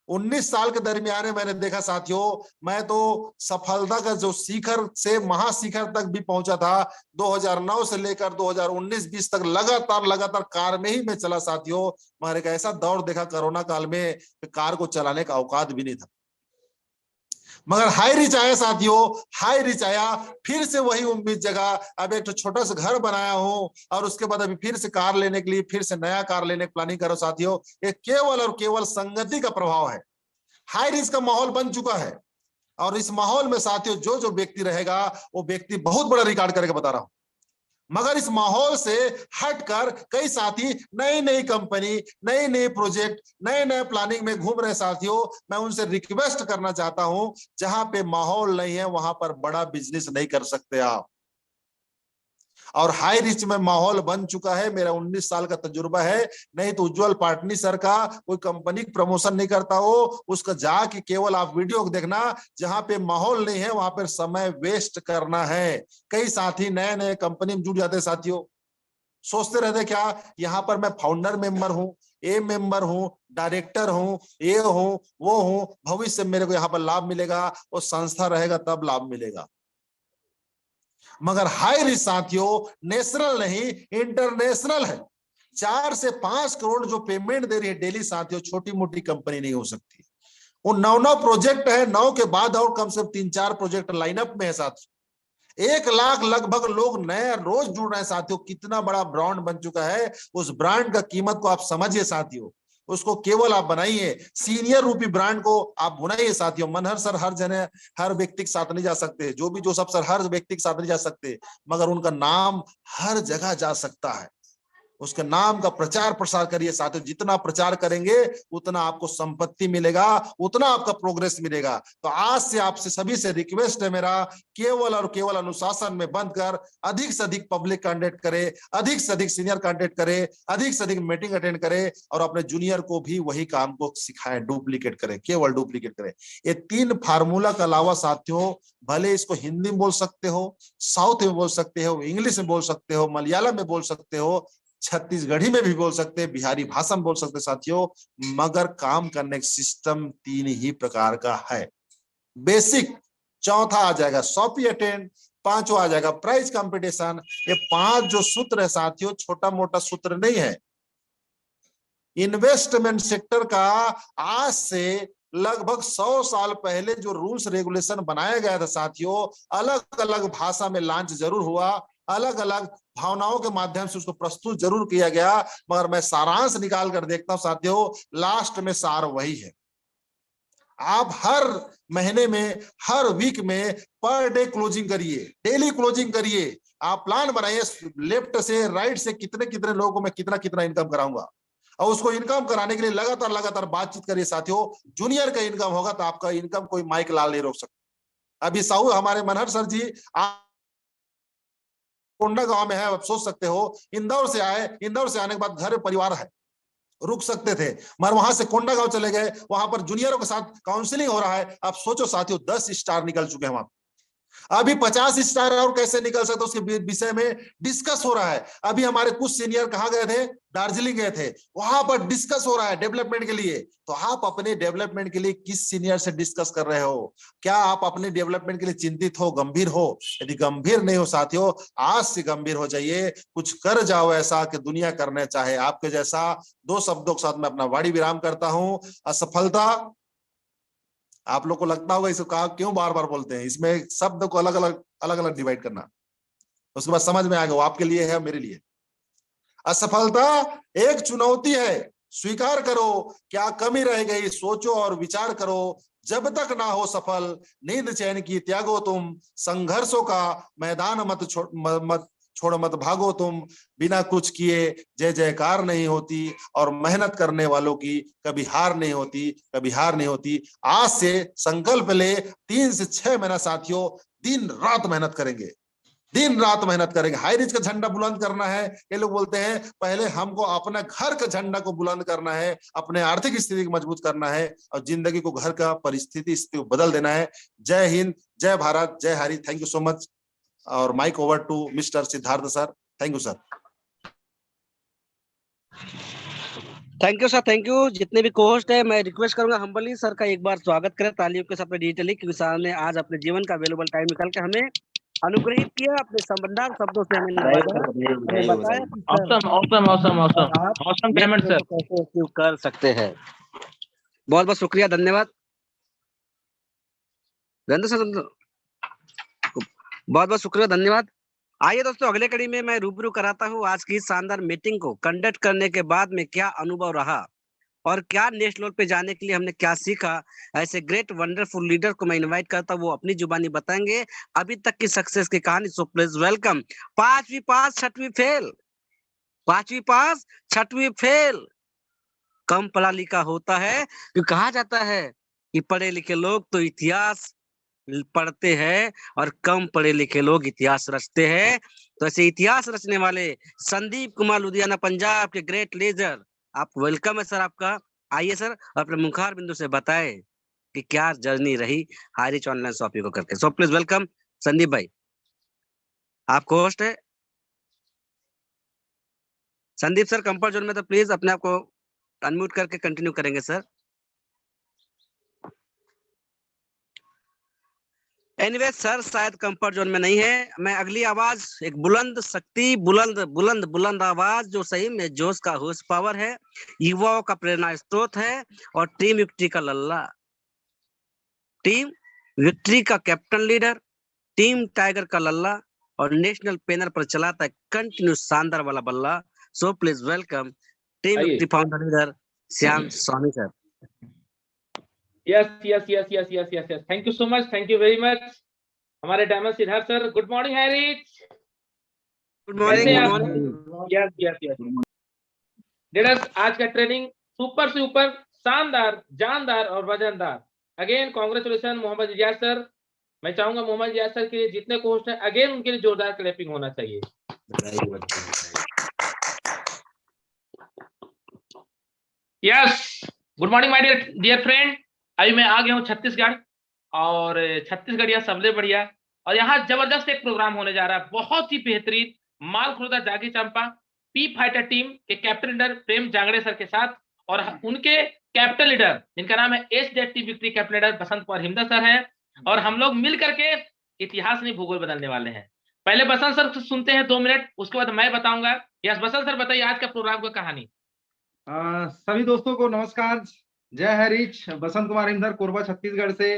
19 साल के दरमियान मैंने देखा साथियों, मैं तो सफलता का जो शिखर से महाशिखर तक भी पहुंचा था। 2009 से लेकर 2019-20 तक लगातार लगातार कार में ही मैं चला साथियों। मगर एक ऐसा दौर देखा कोरोना काल में कि कार को चलाने का औकात भी नहीं था, मगर हाई रिच आया साथियों, हाई रिच आया, फिर से वही उम्मीद जगा। अब एक छोटा सा घर बनाया हूं और उसके बाद अभी फिर से कार लेने के लिए, फिर से नया कार लेने की प्लानिंग करो साथियों। ये केवल और केवल संगति का प्रभाव है। हाई रिच का माहौल बन चुका है और इस माहौल में साथियों जो जो व्यक्ति रहेगा वो व्यक्ति बहुत बड़ा रिकॉर्ड करके बता रहा हूं। मगर इस माहौल से हटकर कई साथी नई नई कंपनी, नई नई प्रोजेक्ट, नए नए प्लानिंग में घूम रहे साथियों, मैं उनसे रिक्वेस्ट करना चाहता हूं, जहां पे माहौल नहीं है वहां पर बड़ा बिजनेस नहीं कर सकते आप। और हाई रिच में माहौल बन चुका है, मेरा 19 साल का तजुर्बा है। नहीं तो उज्जवल पाटनी सर का कोई कंपनी प्रमोशन नहीं करता हो, उसका जाके केवल आप वीडियो देखना, जहां पे माहौल नहीं है वहां पर समय वेस्ट करना है। कई साथी नए नए कंपनी में जुट जाते हैं साथियों, सोचते रहते क्या यहाँ पर मैं फाउंडर मेंबर हूँ, ए मेंबर हूँ, डायरेक्टर हूँ, ये हूँ, वो हूँ, भविष्य में मेरे को यहाँ पर लाभ मिलेगा, वो संस्था रहेगा तब लाभ मिलेगा। मगर हाई रिस्क साथियों नेशनल नहीं इंटरनेशनल है। 4 से 5 करोड़ जो पेमेंट दे रही है डेली साथियों, छोटी मोटी कंपनी नहीं हो सकती। वो 9 प्रोजेक्ट है, 9 के बाद और कम से कम 3-4 प्रोजेक्ट लाइनअप में है साथियों। 1 लाख लगभग लोग नए रोज जुड़ रहे हैं साथियों। कितना बड़ा ब्रांड बन चुका है, उस ब्रांड का कीमत को आप समझिए साथियों। उसको केवल आप बनाइए, सीनियर रूपी ब्रांड को आप बुनाइए साथियों। मनहर सर हर जगह हर व्यक्ति के साथ नहीं जा सकते, जो सब सर हर व्यक्ति के साथ नहीं जा सकते, मगर उनका नाम हर जगह जा सकता है। उसके नाम का प्रचार प्रसार करिए साथियों। जितना प्रचार करेंगे उतना आपको संपत्ति मिलेगा, उतना आपका प्रोग्रेस मिलेगा। तो आज से आपसे सभी से रिक्वेस्ट है मेरा, केवल और केवल अनुशासन में बंद कर अधिक से अधिक पब्लिक कांटेक्ट करे, अधिक से अधिक सीनियर कांटेक्ट करे, अधिक से अधिक मीटिंग अटेंड करे और अपने जूनियर को भी वही काम को सिखाए, डुप्लीकेट करे, केवल डुप्लीकेट करे। ये 3 फार्मूला के अलावा साथियों, भले इसको हिंदी में बोल सकते हो, साउथ में बोल सकते हो, इंग्लिश में बोल सकते हो, मलयालम में बोल सकते हो, छत्तीसगढ़ी में भी बोल सकते हैं, बिहारी भाषा में बोल सकते हैं साथियों, मगर काम करने का सिस्टम 3 ही प्रकार का है। बेसिक, चौथा आ जाएगा सॉपी अटेंड, 5वां आ जाएगा प्राइज कंपटीशन। ये 5 जो सूत्र है साथियों, छोटा मोटा सूत्र नहीं है। इन्वेस्टमेंट सेक्टर का आज से लगभग 100 साल पहले जो रूल्स रेगुलेशन बनाया गया था साथियों, अलग अलग भाषा में लॉन्च जरूर हुआ, अलग अलग भावनाओं के माध्यम से उसको प्रस्तुत जरूर किया गया, मगर मैं सारांश निकाल कर देखता हूं साथियों, लास्ट में सार वही है। आप हर महीने में, हर वीक में पर डे क्लोजिंग करिए, डेली क्लोजिंग करिए। आप प्लान बनाइए, लेफ्ट से राइट से कितने कितने लोगों को मैं कितना कितना इनकम कराऊंगा, और उसको इनकम कराने के लिए लगातार लगातार बातचीत करिए साथियों। जूनियर का इनकम होगा तो आपका इनकम कोई माइक लाल नहीं रोक सकता। अभी साहू हमारे मनहर सर जी कोंडा गांव में है, आप सोच सकते हो, इंदौर से आए, इंदौर से आने के बाद घर परिवार है, रुक सकते थे, मगर वहां से कोंडा गांव चले गए, वहां पर जूनियरों के साथ काउंसलिंग हो रहा है। आप सोचो साथियों, 10 स्टार निकल चुके हैं वहां। अभी 50 स्टार और कैसे निकल सकते, उसके विषय में डिस्कस हो रहा है। अभी हमारे कुछ सीनियर कहां गए थे, दार्जिलिंग गए थे, वहां पर डिस्कस हो रहा है डेवलपमेंट के लिए। तो आप अपने डेवलपमेंट के लिए किस सीनियर से डिस्कस कर रहे हो? क्या आप अपने डेवलपमेंट के लिए चिंतित हो, गंभीर हो? यदि गंभीर नहीं हो साथियों, आज से गंभीर हो जाइए, कुछ कर जाओ ऐसा कि दुनिया करने चाहे आपके जैसा। 2 शब्दों के साथ मैं अपना वाणी विराम करता हूं। असफलता, आप लोग को लगता होगा इसको कहा क्यों बार बार बोलते हैं, इसमें शब्द को अलग अलग डिवाइड करना, उसके बाद समझ में आ गया वो आपके लिए है, मेरे लिए। असफलता एक चुनौती है, स्वीकार करो, क्या कमी रह गई सोचो और विचार करो। जब तक ना हो सफल, नींद चैन की त्यागो तुम, संघर्षों का मैदान मत भागो तुम। बिना कुछ किए जय जयकार नहीं होती, और मेहनत करने वालों की कभी हार नहीं होती, कभी हार नहीं होती। आज से संकल्प ले, 3 से 6 महीना साथियों दिन रात मेहनत करेंगे, दिन रात मेहनत करेंगे। हाई रिच का झंडा बुलंद करना है। ये लोग बोलते हैं पहले हमको अपने घर का झंडा को बुलंद करना है, अपने आर्थिक स्थिति को मजबूत करना है, और जिंदगी को, घर का परिस्थिति स्थिति को बदल देना है। जय हिंद, जय भारत, जय Hari. Thank you so much. और mike over to mister Siddharth sir. Thank you sir. Thank you sir, thank you. जितने भी कोहोस्ट है, मैं रिक्वेस्ट करूंगा हम्बली सर का एक बार स्वागत करें तालियों के साथ में डिजिटली, क्योंकि सर ने आज अपने जीवन का वैल्यूएबल टाइम निकाल के हमें अनुग्रहित किया, अपने समझदार शब्दों से हमें नवाजा, हमें बताया कि सर आप पेमेंट सर कैसे अचीव कर सकते हैं। बहुत बहुत शुक्रिया, धन्यवाद धन्यवाद सर, बहुत बहुत शुक्रिया, धन्यवाद। आइए दोस्तों, अगले कड़ी में मैं रूबरू कराता हूँ आज की शानदार मीटिंग को कंडक्ट करने के बाद में क्या अनुभव रहा। और क्या नेक्स्ट लेवल पे जाने के लिए हमने क्या सीखा, ऐसे ग्रेट वंडरफुल लीडर को मैं इनवाइट करता हूँ, वो अपनी जुबानी बताएंगे अभी तक की सक्सेस की कहानी। So please welcome. 5वीं पास 6वीं फेल, 5वीं पास 6वीं फेल, कम पढ़ा लिखा होता है। क्यों कहा जाता है कि पढ़े लिखे लोग तो इतिहास पढ़ते हैं और कम पढ़े लिखे लोग इतिहास रचते हैं। तो ऐसे इतिहास रचने वाले संदीप कुमार लुधियाना पंजाब के ग्रेट लीडर, आप वेलकम है सर आपका। आइए सर अपने मुखार बिंदु से बताएं कि क्या जर्नी रही हाईरिच ऑनलाइन शॉपिंग को करके। सो प्लीज वेलकम संदीप भाई, आपको होस्ट है संदीप सर। कंफर्ट जोन में तो प्लीज अपने आप को अनम्यूट करके कंटिन्यू करेंगे सर। एनीवे सर शायद कंफर्ट जोन में नहीं है। मैं अगली आवाज, एक बुलंद शक्ति, बुलंद बुलंद बुलंद आवाज जो सही में जोश का होश पावर है, युवाओं का प्रेरणा स्रोत है और टीम विक्ट्री का लल्ला, टीम विक्ट्री का कैप्टन लीडर, टीम टाइगर का लल्ला और नेशनल पेनर पर चलाता है कंटिन्यू शानदार वाला बल्ला। So please welcome team victory founder leader Shyam Swami sir. Yes yes yes yes yes yes yes, thank you so much, thank you very much हमारे diamond Siddharth sir. Good morning HiRich, good morning. कैसे good आप? Morning. Yes yes yes leaders, आज का training super से ऊपर, शानदार, जानदार और वजनदार। Again congratulation Mohammed Ijaz sir. मैं चाहूंगा मोहम्मद इजाज सर के जितने कोस्ट हैं अगेन उनके लिए जोरदार क्लैपिंग होना चाहिए। Yes, good morning my dear friend. अभी मैं आ गया हूँ छत्तीसगढ़, और छत्तीसगढ़ या सबले बढ़िया, और यहाँ जबरदस्त एक प्रोग्राम होने जा रहा है, बहुत ही बेहतरीन। मालखुर्दा जागी चांपा पी फाइटर टीम के कैप्टन लीडर प्रेम जांगड़े सर के साथ, और उनके कैप्टन लीडर जिनका नाम है ST. Victory captain leader Basant Kumar हिमदा sir हैं, और हम लोग मिल करके इतिहास नहीं भूगोल बदलने वाले हैं। पहले बसंत सर सुनते हैं 2 मिनट, उसके बाद मैं बताऊंगा। यस बसंत सर, बताइए आज का प्रोग्राम का कहानी। सभी दोस्तों को नमस्कार, जय हरीश। बसंत कुमार हिमदर, कोरबा छत्तीसगढ़ से।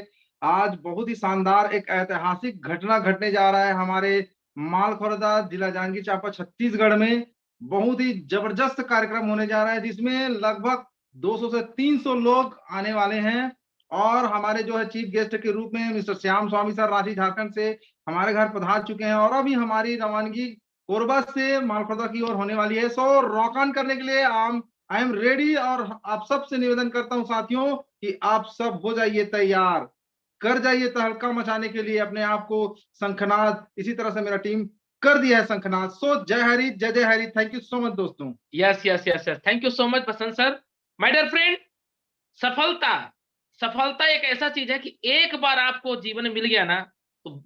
आज बहुत ही शानदार एक ऐतिहासिक घटना घटने जा रहा है हमारे मालखुर्दा जिला जांजगीर चांपा छत्तीसगढ़ में। बहुत ही जबरदस्त कार्यक्रम होने जा रहा है जिसमें लगभग 200 से 300 लोग आने वाले हैं, और हमारे जो है चीफ गेस्ट के रूप में मिस्टर श्याम स्वामी सर रांची झारखंड से हमारे घर पधार चुके हैं, और अभी हमारी रवानगी कोरबा से मालखुर्दा की ओर होने वाली है। सो रॉक ऑन करने के लिए आई एम रेडी, और आप सबसे निवेदन करता हूं साथियों कि आप सब हो जाइए तैयार, कर जाइए तहलका मचाने के लिए अपने आप को शंखनाद। इसी तरह से मेरा टीम कर दिया है शंखनाद। सो जय हरी, जय जय Hari. Thank you so much दोस्तों। Yes yes yes yes, thank you so much Basant sir. My dear friend, सफलता, सफलता एक ऐसा चीज है कि एक बार आपको जीवन में मिल गया ना, तो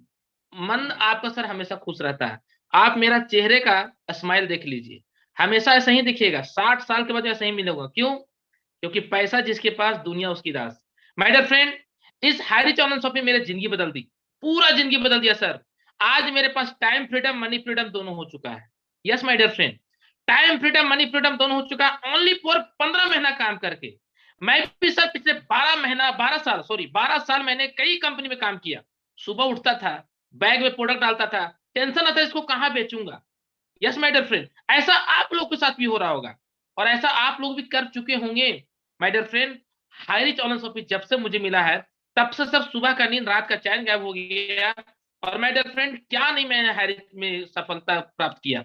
मन आपका सर हमेशा खुश रहता है। आप मेरा चेहरे का स्माइल देख लीजिए, हमेशा ऐसा ही दिखेगा। 60 साल के बाद ऐसा ही मिलूंगा। क्यों? क्योंकि पैसा जिसके पास, दुनिया उसकी दास। माय डियर फ्रेंड, इस हाईरिच ऑनलाइन शॉपिंग मेरी जिंदगी बदल दी, पूरा जिंदगी बदल दिया सर। आज मेरे पास टाइम फ्रीडम, मनी फ्रीडम दोनों हो चुका है। Yes my dear friend, time freedom, money freedom दोनों हो चुका है, ओनली फॉर 15 महीना काम करके। मैं भी सर पिछले 12 साल मैंने कई कंपनी में काम किया। सुबह उठता था, बैग में प्रोडक्ट डालता था, टेंशन आता इसको कहां बेचूंगा। यस माय डियर फ्रेंड, ऐसा आप लोग के साथ भी हो रहा होगा, और ऐसा आप लोग भी कर चुके होंगे। My dear friend, HiRich online shopping जब से मुझे मिला है, तब से सब सुबह का नींद, रात का चैन गायब हो गया। और माय डियर फ्रेंड, क्या नहीं मैंने हाईरिच में सफलता प्राप्त किया।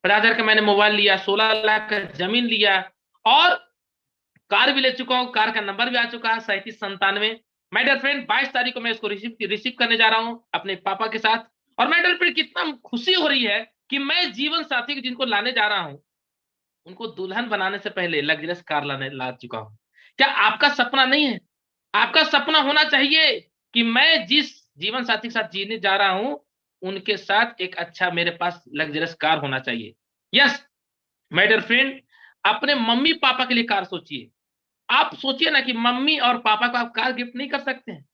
50,000 का मैंने मोबाइल लिया, 16 लाख का जमीन लिया, और कार भी ले चुका हूं। कार का नंबर भी आ चुका है 3797। माय डियर फ्रेंड, 22 तारीख को मैं इसको रिसीव करने जा रहा हूं अपने पापा के साथ। और माय डियर फ्रेंड, कितना खुशी हो रही है कि मैं जीवन साथी को जिनको लाने जा रहा हूं, उनको दुल्हन बनाने से पहले लग्जरियस कार ला चुका हूं। क्या आपका सपना नहीं है? आपका सपना होना चाहिए कि मैं जिस जीवन साथी के साथ जीने जा रहा हूं, उनके साथ एक अच्छा मेरे पास लग्जरियस कार होना चाहिए। यस माय डियर फ्रेंड, अपने मम्मी पापा के लिए कार सोचिए। आप सोचिए ना कि मम्मी और पापा को आप कार गिफ्ट नहीं कर सकते हैं।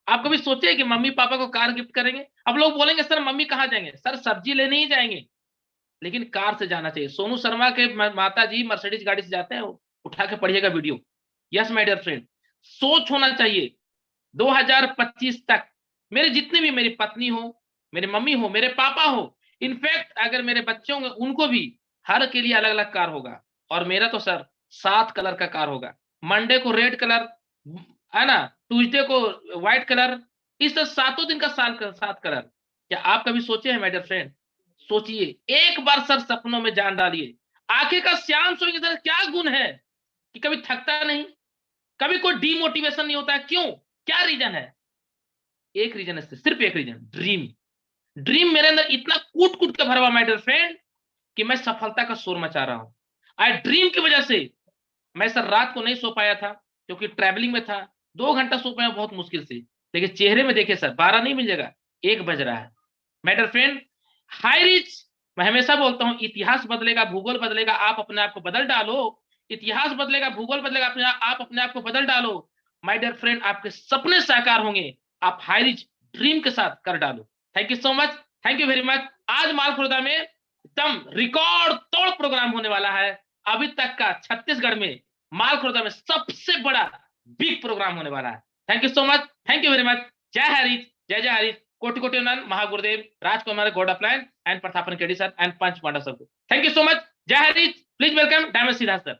आप कभी सोचिए कि मम्मी पापा को कार गिफ्ट करेंगे? अब लोग बोलेंगे सर मम्मी कहाँ जाएंगे? सर सब्जी लेने ही जाएंगे, लेकिन कार से जाना चाहिए। सोनू शर्मा के माता जी मर्सिडीज गाड़ी से जाते हैं, उठा के पढ़िएगा video. Yes my dear friend, सोच होना चाहिए 2025 तक मेरे जितने भी, मेरी पत्नी हो, मेरी मम्मी हो, मेरे पापा हो, इनफैक्ट अगर मेरे बच्चे होंगे उनको भी, हर के लिए अलग अलग कार होगा। और मेरा तो सर 7 कलर का कार होगा। मंडे को रेड कलर, है ना, ट्यूसडे को व्हाइट कलर, इस तरह 7 दिन का 7 कलर। क्या आप कभी सोचे हैं माय डियर फ्रेंड? सोचिए, एक बार सर सपनों में जान डालिए। आखिर का श्याम सुंदर के अंदर क्या गुण है कि कभी थकता नहीं, कभी कोई डीमोटिवेशन नहीं होता है? क्यों? क्या रीजन है? एक रीजन है, सिर्फ एक रीजन, ड्रीम। ड्रीम मेरे अंदर इतना कूट कूट के भरा हुआ माय डियर फ्रेंड कि मैं सफलता का शोर मचा रहा हूं। आज ड्रीम की वजह से मैं सर रात को नहीं सो पाया था क्योंकि ट्रैवलिंग में था। 2 घंटा सो पाया बहुत मुश्किल से, लेकिन चेहरे में देखिए सर 12 नहीं मिलेगा, 1 बज रहा है। My dear friend, Hi Rich, मैं हमेशा बोलता हूं इतिहास बदलेगा, भूगोल बदलेगा, आप अपने आप को बदल डालो। इतिहास बदलेगा, भूगोल बदलेगा, आप अपने आप को बदल डालो। माय डियर फ्रेंड, आपके सपने साकार होंगे, आप हाई रिच ड्रीम के साथ कर डालो। Thank you so much, thank you very much. आज मालखुर्दा में एकदम रिकॉर्ड तोड़ प्रोग्राम होने वाला है। अभी तक का छत्तीसगढ़ में मालखुर्दा में सबसे बड़ा बिग प्रोग्राम होने वाला है। Thank you so much, thank you very much. जय हरीश, जय जय हरीश, कोटि कोटि नमन, महागुरुदेव Rajkumar Gaur upline and Prathapan KD sir and Panch Panda sir. Thank you so much. जय हरीश, please welcome diamond Siddharth sir.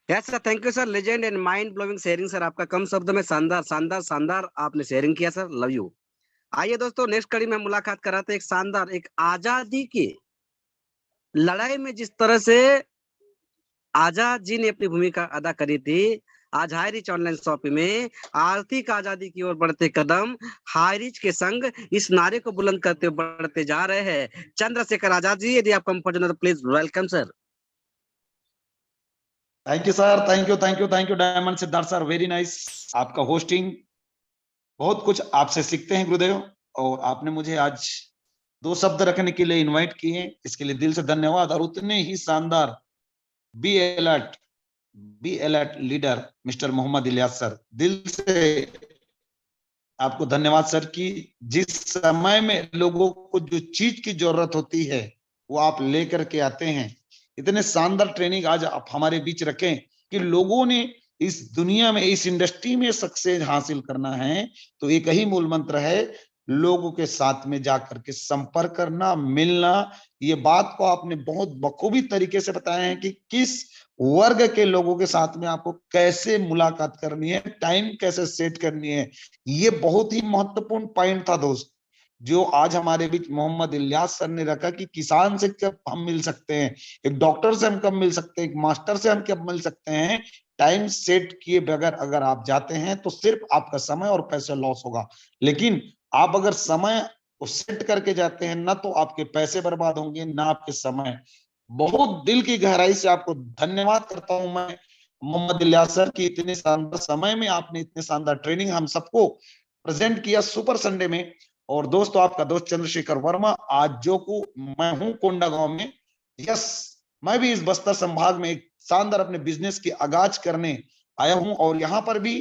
Yes sir, thank you sir, legend and mind blowing sharing sir, आपका कम शब्द में शानदार शानदार शानदार आपने शेयरिंग किया सर, लव यू। आइए दोस्तों, नेक्स्ट कड़ी में मुलाकात कराते हैं एक शानदार, एक आजादी की लड़ाई में जिस तरह से आजाद जी ने अपनी भूमिका अदा करी थी, आज हाई रिच ऑनलाइन शॉपिंग में आर्थिक आजादी की ओर बढ़ते कदम हाई रिच के संग इस नारे को बुलंद करते हुए बढ़ते जा रहे हैं चंद्रशेखर आजाद जी। यदि आप कंफर्टेबल तो please welcome sir. Thank you sir, thank you thank you thank you diamond Siddharth sir, very nice. आपका होस्टिंग, बहुत कुछ आपसे सीखते हैं गुरुदेव, और आपने मुझे आज 2 शब्द रखने के लिए इनवाइट किए, इसके लिए दिल से धन्यवाद। और उतने ही शानदार be alert leader mister Mohammed Ilyas sir, दिल से आपको धन्यवाद सर कि जिस समय में लोगों को जो चीज की जरूरत होती है वो आप लेकर के आते हैं। इतने शानदार ट्रेनिंग आज आप हमारे बीच रखें कि लोगों ने इस दुनिया में, इस इंडस्ट्री में सक्सेस हासिल करना है तो एक ही मूल मंत्र है, लोगों के साथ में जाकर के संपर्क करना, मिलना। ये बात को आपने बहुत बखूबी तरीके से बताया है कि किस वर्ग के लोगों के साथ में आपको कैसे मुलाकात करनी है, टाइम कैसे सेट करनी है। ये बहुत ही महत्वपूर्ण पॉइंट था दोस्त, जो आज हमारे बीच मोहम्मद इलियास सर ने रखा कि किसान से कब हम मिल सकते हैं, एक डॉक्टर से हम कब मिल सकते हैं, एक मास्टर से हम कब मिल सकते हैं। टाइम सेट किए बगैर अगर आप जाते हैं तो सिर्फ आपका समय और पैसे लॉस होगा, लेकिन आप अगर समय को सेट करके जाते हैं ना तो आपके पैसे बर्बाद होंगे ना आपके समय। बहुत दिल की गहराई से आपको धन्यवाद करता हूं मैं मोहम्मद इलियास सर की, इतने शानदार समय में आपने इतने शानदार ट्रेनिंग हम सबको प्रेजेंट किया सुपर संडे में। और दोस्तों, आपका दोस्त चंद्रशेखर वर्मा, आज जो को मैं हूं कोंडा गांव में। यस, मैं भी इस बस्तर संभाग में एक शानदार अपने बिजनेस की आगाज करने आया हूं। और यहाँ पर भी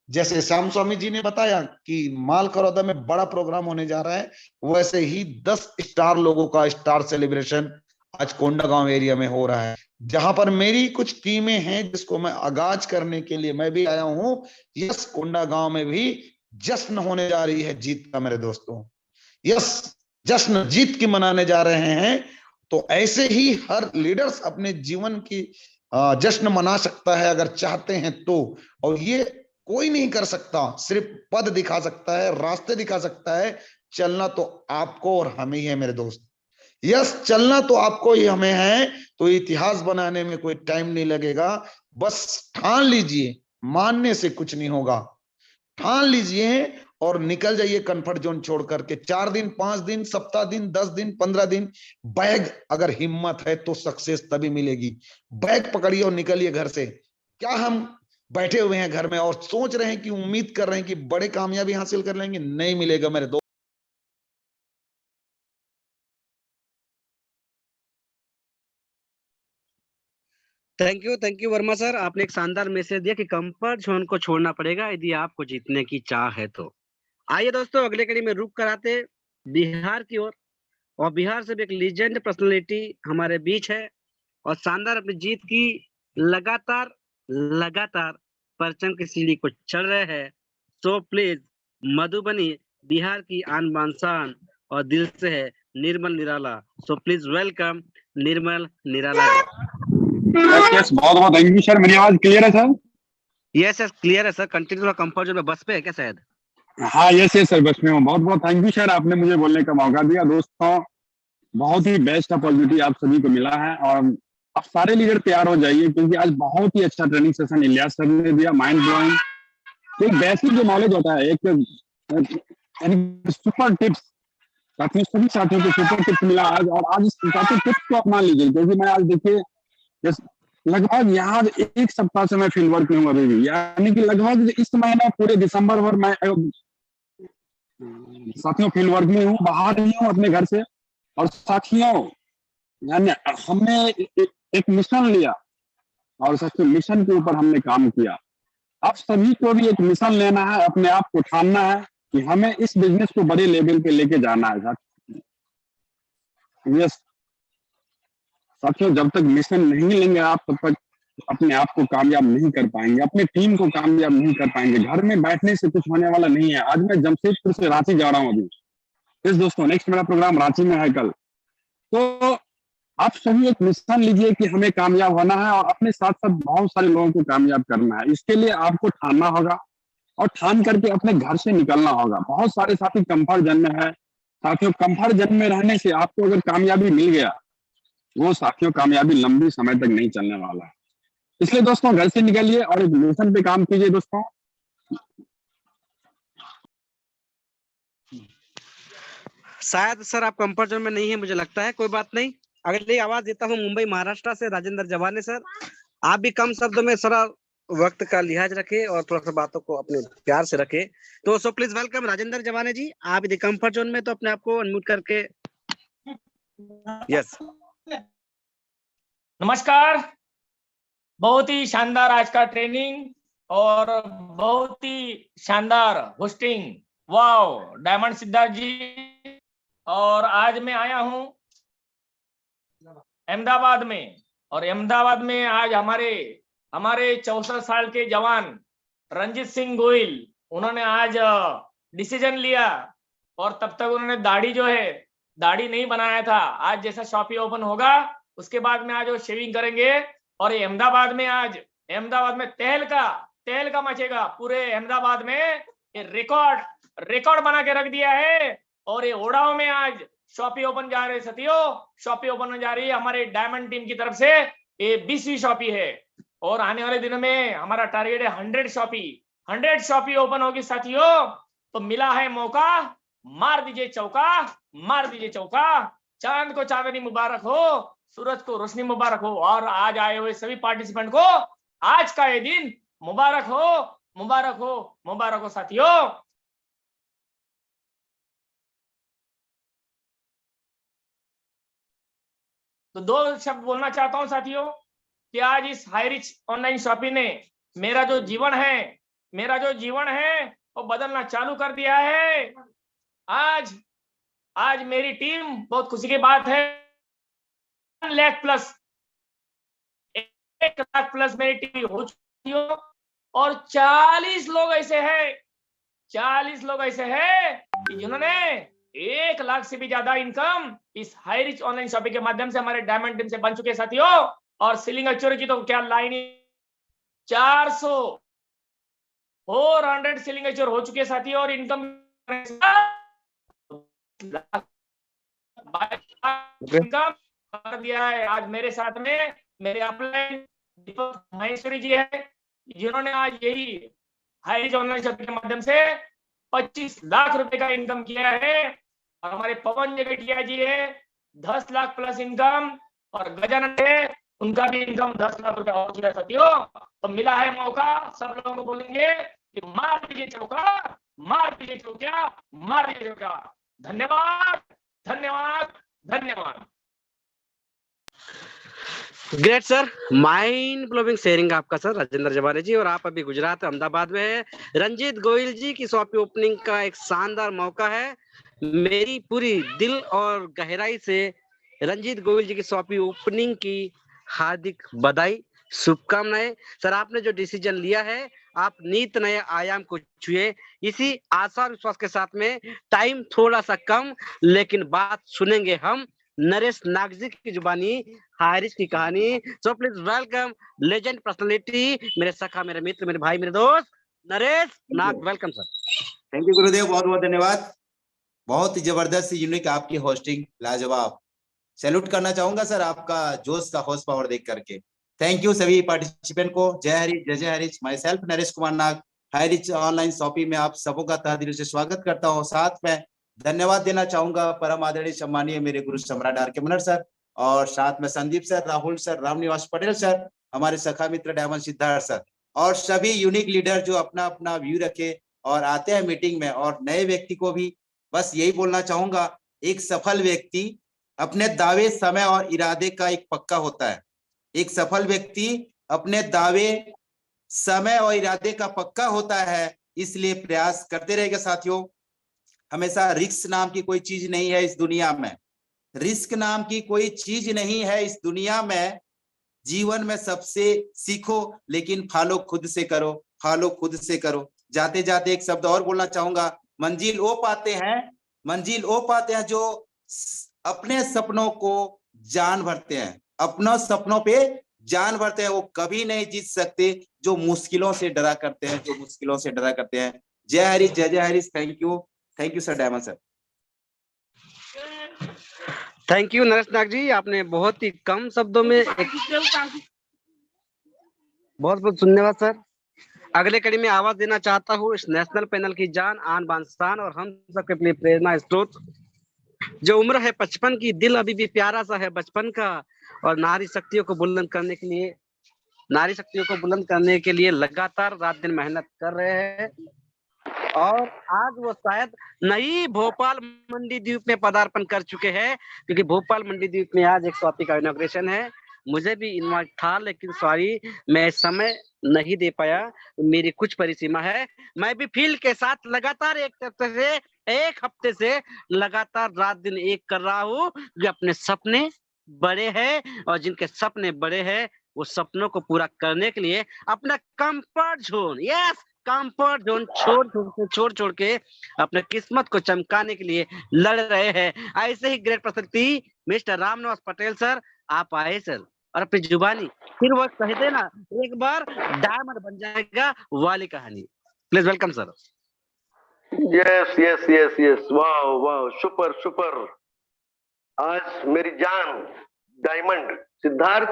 जैसे श्याम स्वामी जी ने बताया कि मालखरौदा में बड़ा प्रोग्राम होने जा रहा है, वैसे ही 10 स्टार लोगों का स्टार सेलिब्रेशन आज कोंडा गांव एरिया में हो रहा है, जहां पर मेरी कुछ टीमें हैं जिसको मैं आगाज करने के लिए मैं भी आया हूं। यस, कोंडा गांव में भी जश्न होने जा रही है जीत का मेरे दोस्तों। यस, जश्न जीत की मनाने जा रहे हैं। तो ऐसे ही हर लीडर्स अपने जीवन की जश्न मना सकता है अगर चाहते हैं तो, और ये कोई नहीं कर सकता, सिर्फ पद दिखा सकता है, रास्ते दिखा सकता है। चलना तो आपको और हमें ही है मेरे दोस्त। यस, चलना तो आपको ही हमें है। तो इतिहास बनाने में कोई टाइम नहीं लगेगा, बस ठान लीजिए, मानने से कुछ नहीं होगा। ठान लीजिए और निकल जाइए कंफर्ट जोन छोड़ करके। 4 दिन, 5 दिन, सप्ताह दिन, 10 दिन, 15 दिन बैग, अगर हिम्मत है तो सक्सेस तभी मिलेगी। बैग पकड़िए और निकलिए घर से। क्या हम बैठे हुए हैं घर में और सोच रहे हैं कि उम्मीद कर रहे हैं कि बड़े कामयाबी हासिल कर लेंगे? नहीं मिलेगा मेरे दोस्त। थैंक यू वर्मा सर, आपने एक शानदार मैसेज दिया कि कंफर्ट जोन को छोड़ना पड़ेगा यदि आपको जीतने की चाह है तो। आइए दोस्तों, अगले कड़ी में रुक कराते बिहार की ओर, और बिहार से भी एक लीजेंड पर्सनालिटी हमारे बीच है और शानदार अपनी जीत की लगातार लगातार परचम की सीढ़ी को चढ़ रहे हैं। सो प्लीज, मधुबनी बिहार की आन बान शान और दिल से है Nirmal Nirala. So please welcome Nirmal Nirala. Yes, बहुत बहुत थैंक यू सर। मेरी आवाज क्लियर है सर? यस यस क्लियर है सर, कंटिन्यू थोड़ा कंफर्ट जोन में बस पे है क्या शायद? हाँ यस यस सर, बस में हूँ। बहुत बहुत थैंक यू सर, आपने मुझे बोलने का मौका दिया। दोस्तों बहुत ही बेस्ट अपॉर्चुनिटी आप सभी को मिला है और आप सारे लीडर तैयार हो जाइए, क्योंकि आज बहुत ही अच्छा ट्रेनिंग सेशन इलियास सर ने दिया, माइंड ब्लोइंग। एक बेसिक जो नॉलेज होता है, एक सुपर टिप्स, साथियों सभी साथियों को सुपर टिप्स मिला आज। और आज इस साथियों टिप्स को अपना लीजिए, क्योंकि मैं आज देखिए लगभग यहाँ 1 सप्ताह से मैं फील्ड वर्क में हूँ अभी भी, यानी कि लगभग इस महीने पूरे दिसंबर भर मैं साथियों फील्ड वर्क में हूँ, बाहर ही हूँ अपने घर से। और साथियों यानी हमने एक मिशन लिया और साथियों मिशन के ऊपर हमने काम किया। आप सभी को भी एक मिशन लेना है, अपने आप को ठानना है कि हमें इस बिजनेस को बड़े लेवल पे लेके जाना है साथियों। यस साथियों, जब तक मिशन नहीं लेंगे आप, तब तक अपने आप को कामयाब नहीं कर पाएंगे, अपने टीम को कामयाब नहीं कर पाएंगे। घर में बैठने से कुछ होने वाला नहीं है। आज मैं जमशेदपुर से रांची जा रहा हूँ अभी। यस दोस्तों, नेक्स्ट मेरा प्रोग्राम रांची में है कल। तो आप सभी एक मिशन लीजिए कि हमें कामयाब होना है और अपने साथ साथ बहुत सारे लोगों को कामयाब करना है। इसके लिए आपको ठानना होगा और ठान करके अपने घर से निकलना होगा। बहुत सारे साथी कंफर्ट जोन में है। साथियों कंफर्ट जोन में रहने से आपको अगर कामयाबी मिल गया, वो साथियों कामयाबी लंबी समय तक नहीं चलने वाला है। इसलिए दोस्तों घर से निकलिए और एक मिशन पे काम कीजिए दोस्तों। शायद सर आप कंफर्ट जोन में नहीं है, मुझे लगता है, कोई बात नहीं। अगली आवाज देता हूँ मुंबई महाराष्ट्र से राजेंद्र जवाने सर। आप भी कम शब्दों में सर वक्त का लिहाज रखे और थोड़ा सा बातों को अपने प्यार से रखे। तो सो प्लीज वेलकम राजेंद्र जवाने जी। आप यदि कंफर्ट जोन में तो अपने आप को अनम्यूट करके यस। नमस्कार, बहुत ही शानदार आज का ट्रेनिंग और बहुत ही शानदार होस्टिंग। वाओ डायमंड सिद्धार्थ जी। और आज मैं आया हूं अहमदाबाद में, और अहमदाबाद में आज हमारे 64 साल के जवान रंजीत सिंह गोयल, उन्होंने आज डिसीजन लिया और तब तक उन्होंने दाढ़ी नहीं बनाया था। आज जैसा शॉपी ओपन होगा उसके बाद में आज वो शेविंग करेंगे और ये अहमदाबाद में तेल का मचेगा पूरे अहमदाबाद में। ये रिकॉर्ड बना के रख दिया है। और ये ओडाओ में आज शॉपी ओपन जा रहे साथियों, शॉपी ओपन में जा रही है हमारे डायमंड टीम की तरफ से। ये 20वीं शॉपी है और आने वाले दिनों में हमारा टारगेट है 100 शॉपी ओपन होगी साथियों। तो मिला है मौका, मार दीजिए चौका। चांद को चांदनी मुबारक हो, सूरज को रोशनी मुबारक हो, और आज आए हुए सभी पार्टिसिपेंट को आज का ये दिन मुबारक हो साथियों। तो 2 शब्द बोलना चाहता हूं साथियों कि आज इस हाई रिच ऑनलाइन शॉपिंग ने मेरा जो जीवन है वो बदलना चालू कर दिया है। आज मेरी टीम, बहुत खुशी की बात है, 1 लाख प्लस मेरी टीम हो चुकी हो। और 40 लोग ऐसे हैं कि जिन्होंने 1 लाख से भी ज्यादा इनकम इस हाई रिच ऑनलाइन शॉपिंग के माध्यम से हमारे डायमंड टीम से बन चुके साथियों। और सीलिंग अचोर की तो क्या लाइन, 400 सीलिंग अचोर हो चुके साथियों। और इनकम कर दिया है। आज मेरे साथ में मेरे अपलाइन दीपक महेश्वरी जी है, जिन्होंने आज यही हाई रिच ऑनलाइन शॉपिंग के माध्यम से 25 लाख रुपए का इनकम किया है। और हमारे पवन जगटिया जी है, 10 लाख प्लस इनकम। और गजानन है, उनका भी इनकम 10 लाख रुपए हो चुका है साथियों। तो मिला है मौका, सब लोगों को बोलेंगे कि मार दीजिए चौका। धन्यवाद। Great sir, mind blowing sharing आपका सर राजेंद्र जवाने जी। और आप अभी गुजरात अहमदाबाद में है। रंजीत गोयल जी की शॉपी ओपनिंग का एक शानदार मौका है। मेरी पूरी दिल और गहराई से रंजीत गोयल जी की शॉपी ओपनिंग की हार्दिक बधाई, शुभकामनाएं। सर आपने जो डिसीजन लिया है, आप नित नए आयाम को छुए। इसी आशा विश्वास के साथ में टाइम थोड़ा सा कम, लेकिन बात सुनेंगे हम नरेश नागजी की जुबानी। हारिस की कहानी। So please welcome legend personality, मेरे सखा, मेरे मित्र, मेरे भाई, मेरे दोस्त Naresh Nag. Welcome sir. Thank you गुरुदेव, बहुत बहुत धन्यवाद। बहुत ही जबरदस्त यूनिक आपकी होस्टिंग, लाजवाब। सैल्यूट करना चाहूंगा सर आपका जोश का हॉर्स पावर देख करके। थैंक यू सभी पार्टिसिपेंट को। जय हरि, जय जय HiRich. Myself Naresh Kumar Nag, HiRich online shopping में आप सबों का तहे दिल से स्वागत करता हूँ। साथ में धन्यवाद देना चाहूंगा परम आदरणीय सम्मानीय मेरे गुरु सम्राट आर के मनहर सर, और साथ में Sandeep sir, Rahul sir, Ramniwas Patel sir, हमारे सखा मित्र डायमंड सिद्धार्थ सर, और सभी यूनिक लीडर जो अपना अपना व्यू रखे और आते हैं मीटिंग में। और नए व्यक्ति को भी बस यही बोलना चाहूंगा, एक सफल व्यक्ति अपने दावे, समय और इरादे का एक पक्का होता है। एक सफल व्यक्ति अपने दावे, समय और इरादे का पक्का होता है, इसलिए प्रयास करते रहेगा साथियों। हमेशा रिस्क नाम की कोई चीज नहीं है इस दुनिया में, रिस्क नाम की कोई चीज नहीं है इस दुनिया में। जीवन में सबसे सीखो, लेकिन फॉलो खुद से करो, फॉलो खुद से करो। जाते जाते एक शब्द और बोलना चाहूंगा, मंजिल वो पाते हैं, मंजिल वो पाते हैं जो अपने सपनों को जान भरते हैं, अपने सपनों पे जान भरते हैं। वो कभी नहीं जीत सकते जो मुश्किलों से डरा करते हैं, जो मुश्किलों से डरा करते हैं। जय हरि, जय जय Hari. Thank you sir diamond sir. Thank you Naresh Nag ji, आपने बहुत ही कम शब्दों में बहुत बहुत धन्यवाद सर। अगले कड़ी में आवाज देना चाहता हूँ इस नेशनल पैनल की जान, आन बान शान और हम सबके लिए प्रेरणा स्रोत, जो उम्र है 55 की, दिल अभी भी प्यारा सा है बचपन का, और नारी शक्तियों को बुलंद करने के लिए, नारी शक्तियों को बुलंद करने के लिए लगातार रात दिन मेहनत कर रहे हैं। और आज वो शायद नई भोपाल मंडी द्वीप में पदार्पण कर चुके हैं, क्योंकि भोपाल मंडी द्वीप में आज एक शॉपी का इनॉग्रेशन है। मुझे भी इनवाइट था, लेकिन सॉरी मैं समय नहीं दे पाया, मेरी कुछ परिसीमा है। मैं भी फील्ड के साथ लगातार एक हफ्ते से लगातार रात दिन एक कर रहा हूँ, जो अपने सपने बड़े हैं, और जिनके सपने बड़े हैं वो सपनों को पूरा करने के लिए अपना comfort zone, yes comfort zone छोड़ के अपने किस्मत को चमकाने के लिए लड़ रहे हैं। ऐसे ही great personality mister Ramniwas Patel sir, आप आए सर, और अपनी जुबानी फिर वो कह देना, एक बार डायमंड बन जाएगा वाली कहानी। Please welcome sir. Yes yes yes yes, वाह वाह, सुपर सुपर। आज मेरी जान डायमंड सिद्धार्थ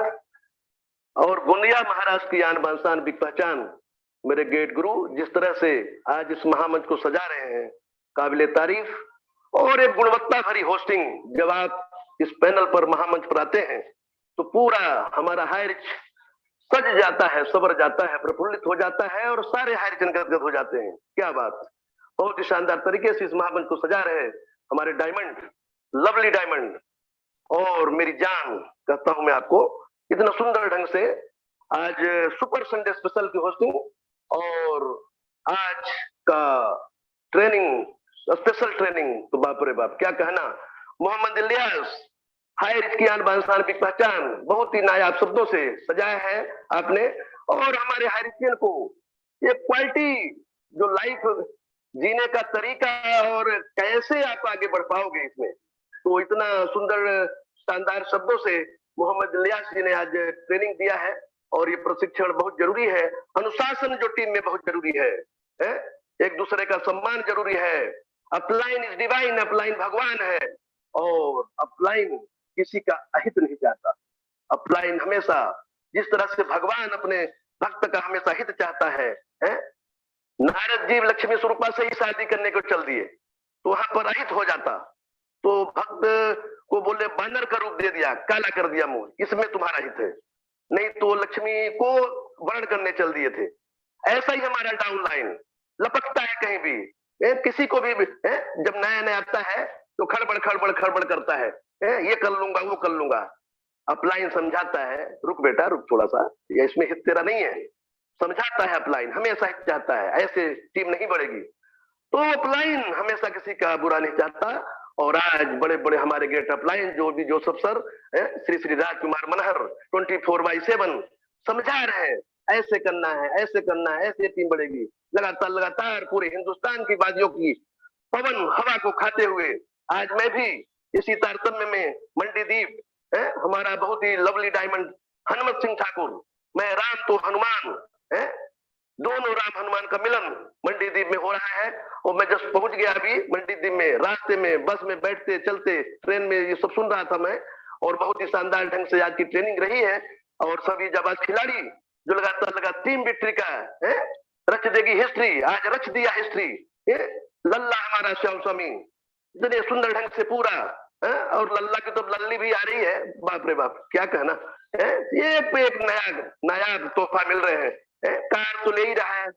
और गोंदिया महाराष्ट्र की आन बान शान बिग पहचान मेरे गेट गुरु जिस तरह से आज इस महामंच को सजा रहे हैं, काबिले तारीफ। और एक गुणवत्ता भरी होस्टिंग, जब आप इस पैनल पर महामंच पर आते हैं तो पूरा हमारा हायरिच सज जाता है, सवर जाता है, प्रफुल्लित हो जाता है, और सारे हायरिचन गदगद हो जाते हैं। क्या बात, बहुत ही शानदार तरीके से इस महामंच को सजा रहे हमारे डायमंड, लवली डायमंड और मेरी जान, कहता हूं मैं आपको, इतना सुंदर ढंग से आज सुपर संडे स्पेशल की होस्टिंग और आज का ट्रेनिंग, स्पेशल ट्रेनिंग, तो बाप रे बाप क्या कहना। मोहम्मद इलियास, हायरिच की आन बान शान की पहचान, बहुत ही नायाब शब्दों से सजाया है आपने। और हमारे हायरिचियन को ये क्वालिटी, जो लाइफ जीने का तरीका और कैसे आप आगे बढ़ पाओगे इसमें, तो इतना सुंदर शानदार शब्दों से मोहम्मद इलियास जी ने आज ट्रेनिंग दिया है। और ये प्रशिक्षण बहुत जरूरी है, अनुशासन जो टीम में बहुत जरूरी है, एक दूसरे का सम्मान जरूरी है। अपलाइन इज डिवाइन, अपलाइन भगवान है, और अपलाइन किसी का अहित नहीं चाहता। अपलाइन हमेशा, जिस तरह से भगवान अपने भक्त का हमेशा हित चाहता है, नारद जी लक्ष्मी स्वरूपा से ही शादी करने को चल दिए, तो वहां पर अहित हो जाता, तो भक्त को बोले बानर का रूप दे दिया, काला कर दिया मुंह, इसमें तुम्हारा हित है, नहीं तो लक्ष्मी को वर्ण करने चल दिए थे। ऐसा ही हमारा डाउन लाइन लपकता है कहीं भी, किसी को भी जब नया नया आता है तो खड़बड़ खड़बड़ खड़बड़ करता है, ये कर लूंगा वो कर लूंगा। अपलाइन समझाता है, रुक बेटा रुक थोड़ा सा, ये इसमें हित तेरा नहीं है, समझाता है अपलाइन, हमेशा हित चाहता है, ऐसे टीम नहीं बढ़ेगी। तो अपलाइन हमेशा किसी का बुरा नहीं चाहता। और आज बड़े बड़े हमारे गेट अपलाइन, जो भी जोसेफ सर, श्री श्री राजकुमार मनहर 24/7 समझा रहे हैं, ऐसे करना है, ऐसे करना है, ऐसे टीम बढ़ेगी। लगातार लगातार पूरे हिंदुस्तान की बाजियों की पवन हवा को खाते हुए आज मैं भी इसी तारतम्य में मंडी द्वीप है हमारा बहुत ही लवली डायमंड हनुमत सिंह ठाकुर, मैं राम तो हनुमान है, दोनों राम हनुमान का मिलन मंडी द्वीप में हो रहा है। और मैं जस्ट पहुंच गया अभी मंडी द्वीप में, रास्ते में बस में बैठते चलते ट्रेन में ये सब सुन रहा था मैं, और बहुत ही शानदार ढंग से आज की ट्रेनिंग रही है। और सभी जाबाज खिलाड़ी जो लगातार टीम विक्ट्री का है, रच देगी हिस्ट्री, आज रच दिया हिस्ट्री। लल्ला हमारा श्याम स्वामी इतने सुंदर ढंग से पूरा है, और लल्ला की तो लल्ली भी आ रही है, बाप रे बाप क्या कहना है, ये एक नायाब तोहफा मिल रहे हैं। कार तो ले ही रहा है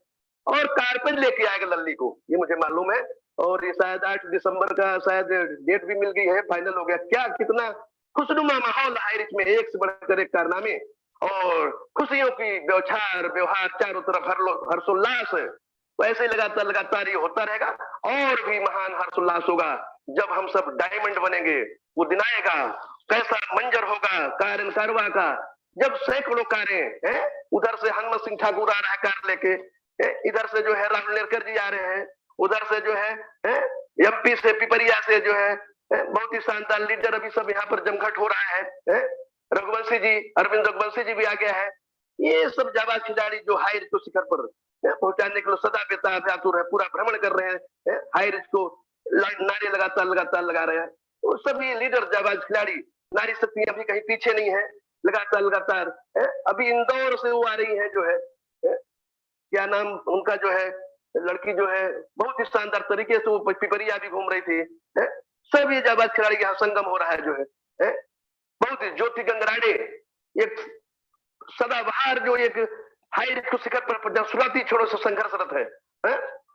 और कार पर लेके आएगा लल्ली को, ये मुझे मालूम है। और ये शायद 8 दिसंबर का शायद डेट भी मिल गई है, फाइनल हो गया। क्या कितना खुशनुमा माहौल हाई रिच में, एक से बढ़कर एक कारनामे और खुशियों की व्यवहार चारों तरफ हर्षोल्लास है। तो ऐसे लगातार ये होता रहेगा और भी महान हर्षोल्लास होगा जब हम सब डायमंड बनेंगे। वो दिन आएगा, कैसा मंजर होगा कार कारवा का, जब सैकड़ों कारें हैं, उधर से हनुमत सिंह ठाकुर आ रहा है कार लेके, इधर से जो है राहुल नेरकर जी आ रहे हैं, उधर से जो है एमपी से पिपरिया से जो है बहुत ही शानदार लीडर, अभी सब यहाँ पर जमघट हो रहा है। रघुवंशी जी, अरविंद रघुवंशी जी भी आ गया है। ये सब जाबाज खिलाड़ी जो हाई रिच को शिखर पर पहुंचाने के लिए सदा बेताब आतुर है, पूरा भ्रमण कर रहे हैं, हाई रिच को नारे लगातार लगा रहे हैं। वो सभी लीडर जाबाज खिलाड़ी, नारी शक्तियां भी कहीं पीछे नहीं है, लगातार अभी इंदौर से वो आ रही है जो है क्या नाम उनका जो है लड़की जो है, बहुत ही शानदार तरीके से वो पिपरिया भी घूम रही थी। सभी जाबाज खिलाड़ी यहाँ संगम हो रहा है जो है बहुत ही ज्योति गंगराडे, एक सदाबहार जो एक हाई रिच को शिखर पर शुरुआती छोरों से संघर्षरत है,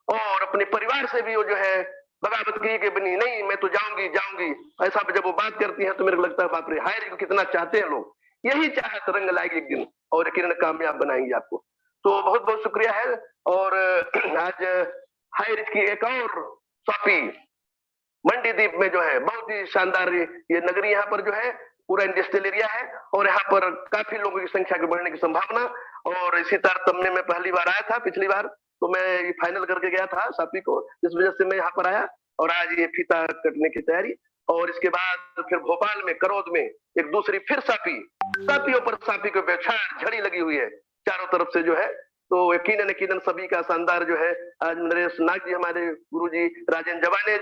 और अपने परिवार से भी वो जो है बगावत की कि बनी नहीं मैं तो जाऊंगी ऐसा जब वो बात करती है तो मेरे को लगता है बाप रे हाई रिच को कितना चाहते हैं लोग। यही चाहत रंग लाएगी एक दिन और किरण कामयाब बनाएंगे आपको। तो बहुत बहुत शुक्रिया है। और आज हाई रिच की एक और सापी मंडी द्वीप में जो है बहुत ही शानदार ये नगरी, यहाँ पर जो है पूरा इंडस्ट्रियल एरिया है और यहाँ पर काफी लोगों की संख्या के बढ़ने की संभावना। और इसी तारतम्य में पहली बार आया था, पिछली बार तो मैं ये फाइनल करके गया था सापी को, इस वजह से मैं यहाँ पर आया और आज ये फीता कटने की तैयारी। और इसके बाद फिर भोपाल में करौद में एक दूसरी फिर सापियों पर सापी को बेचार झड़ी लगी हुई है चारों तरफ से जो है। तो यकीनन सभी का शानदार जो है आज नरेश नाग जी, हमारे गुरुजी राजेंद्र जवाने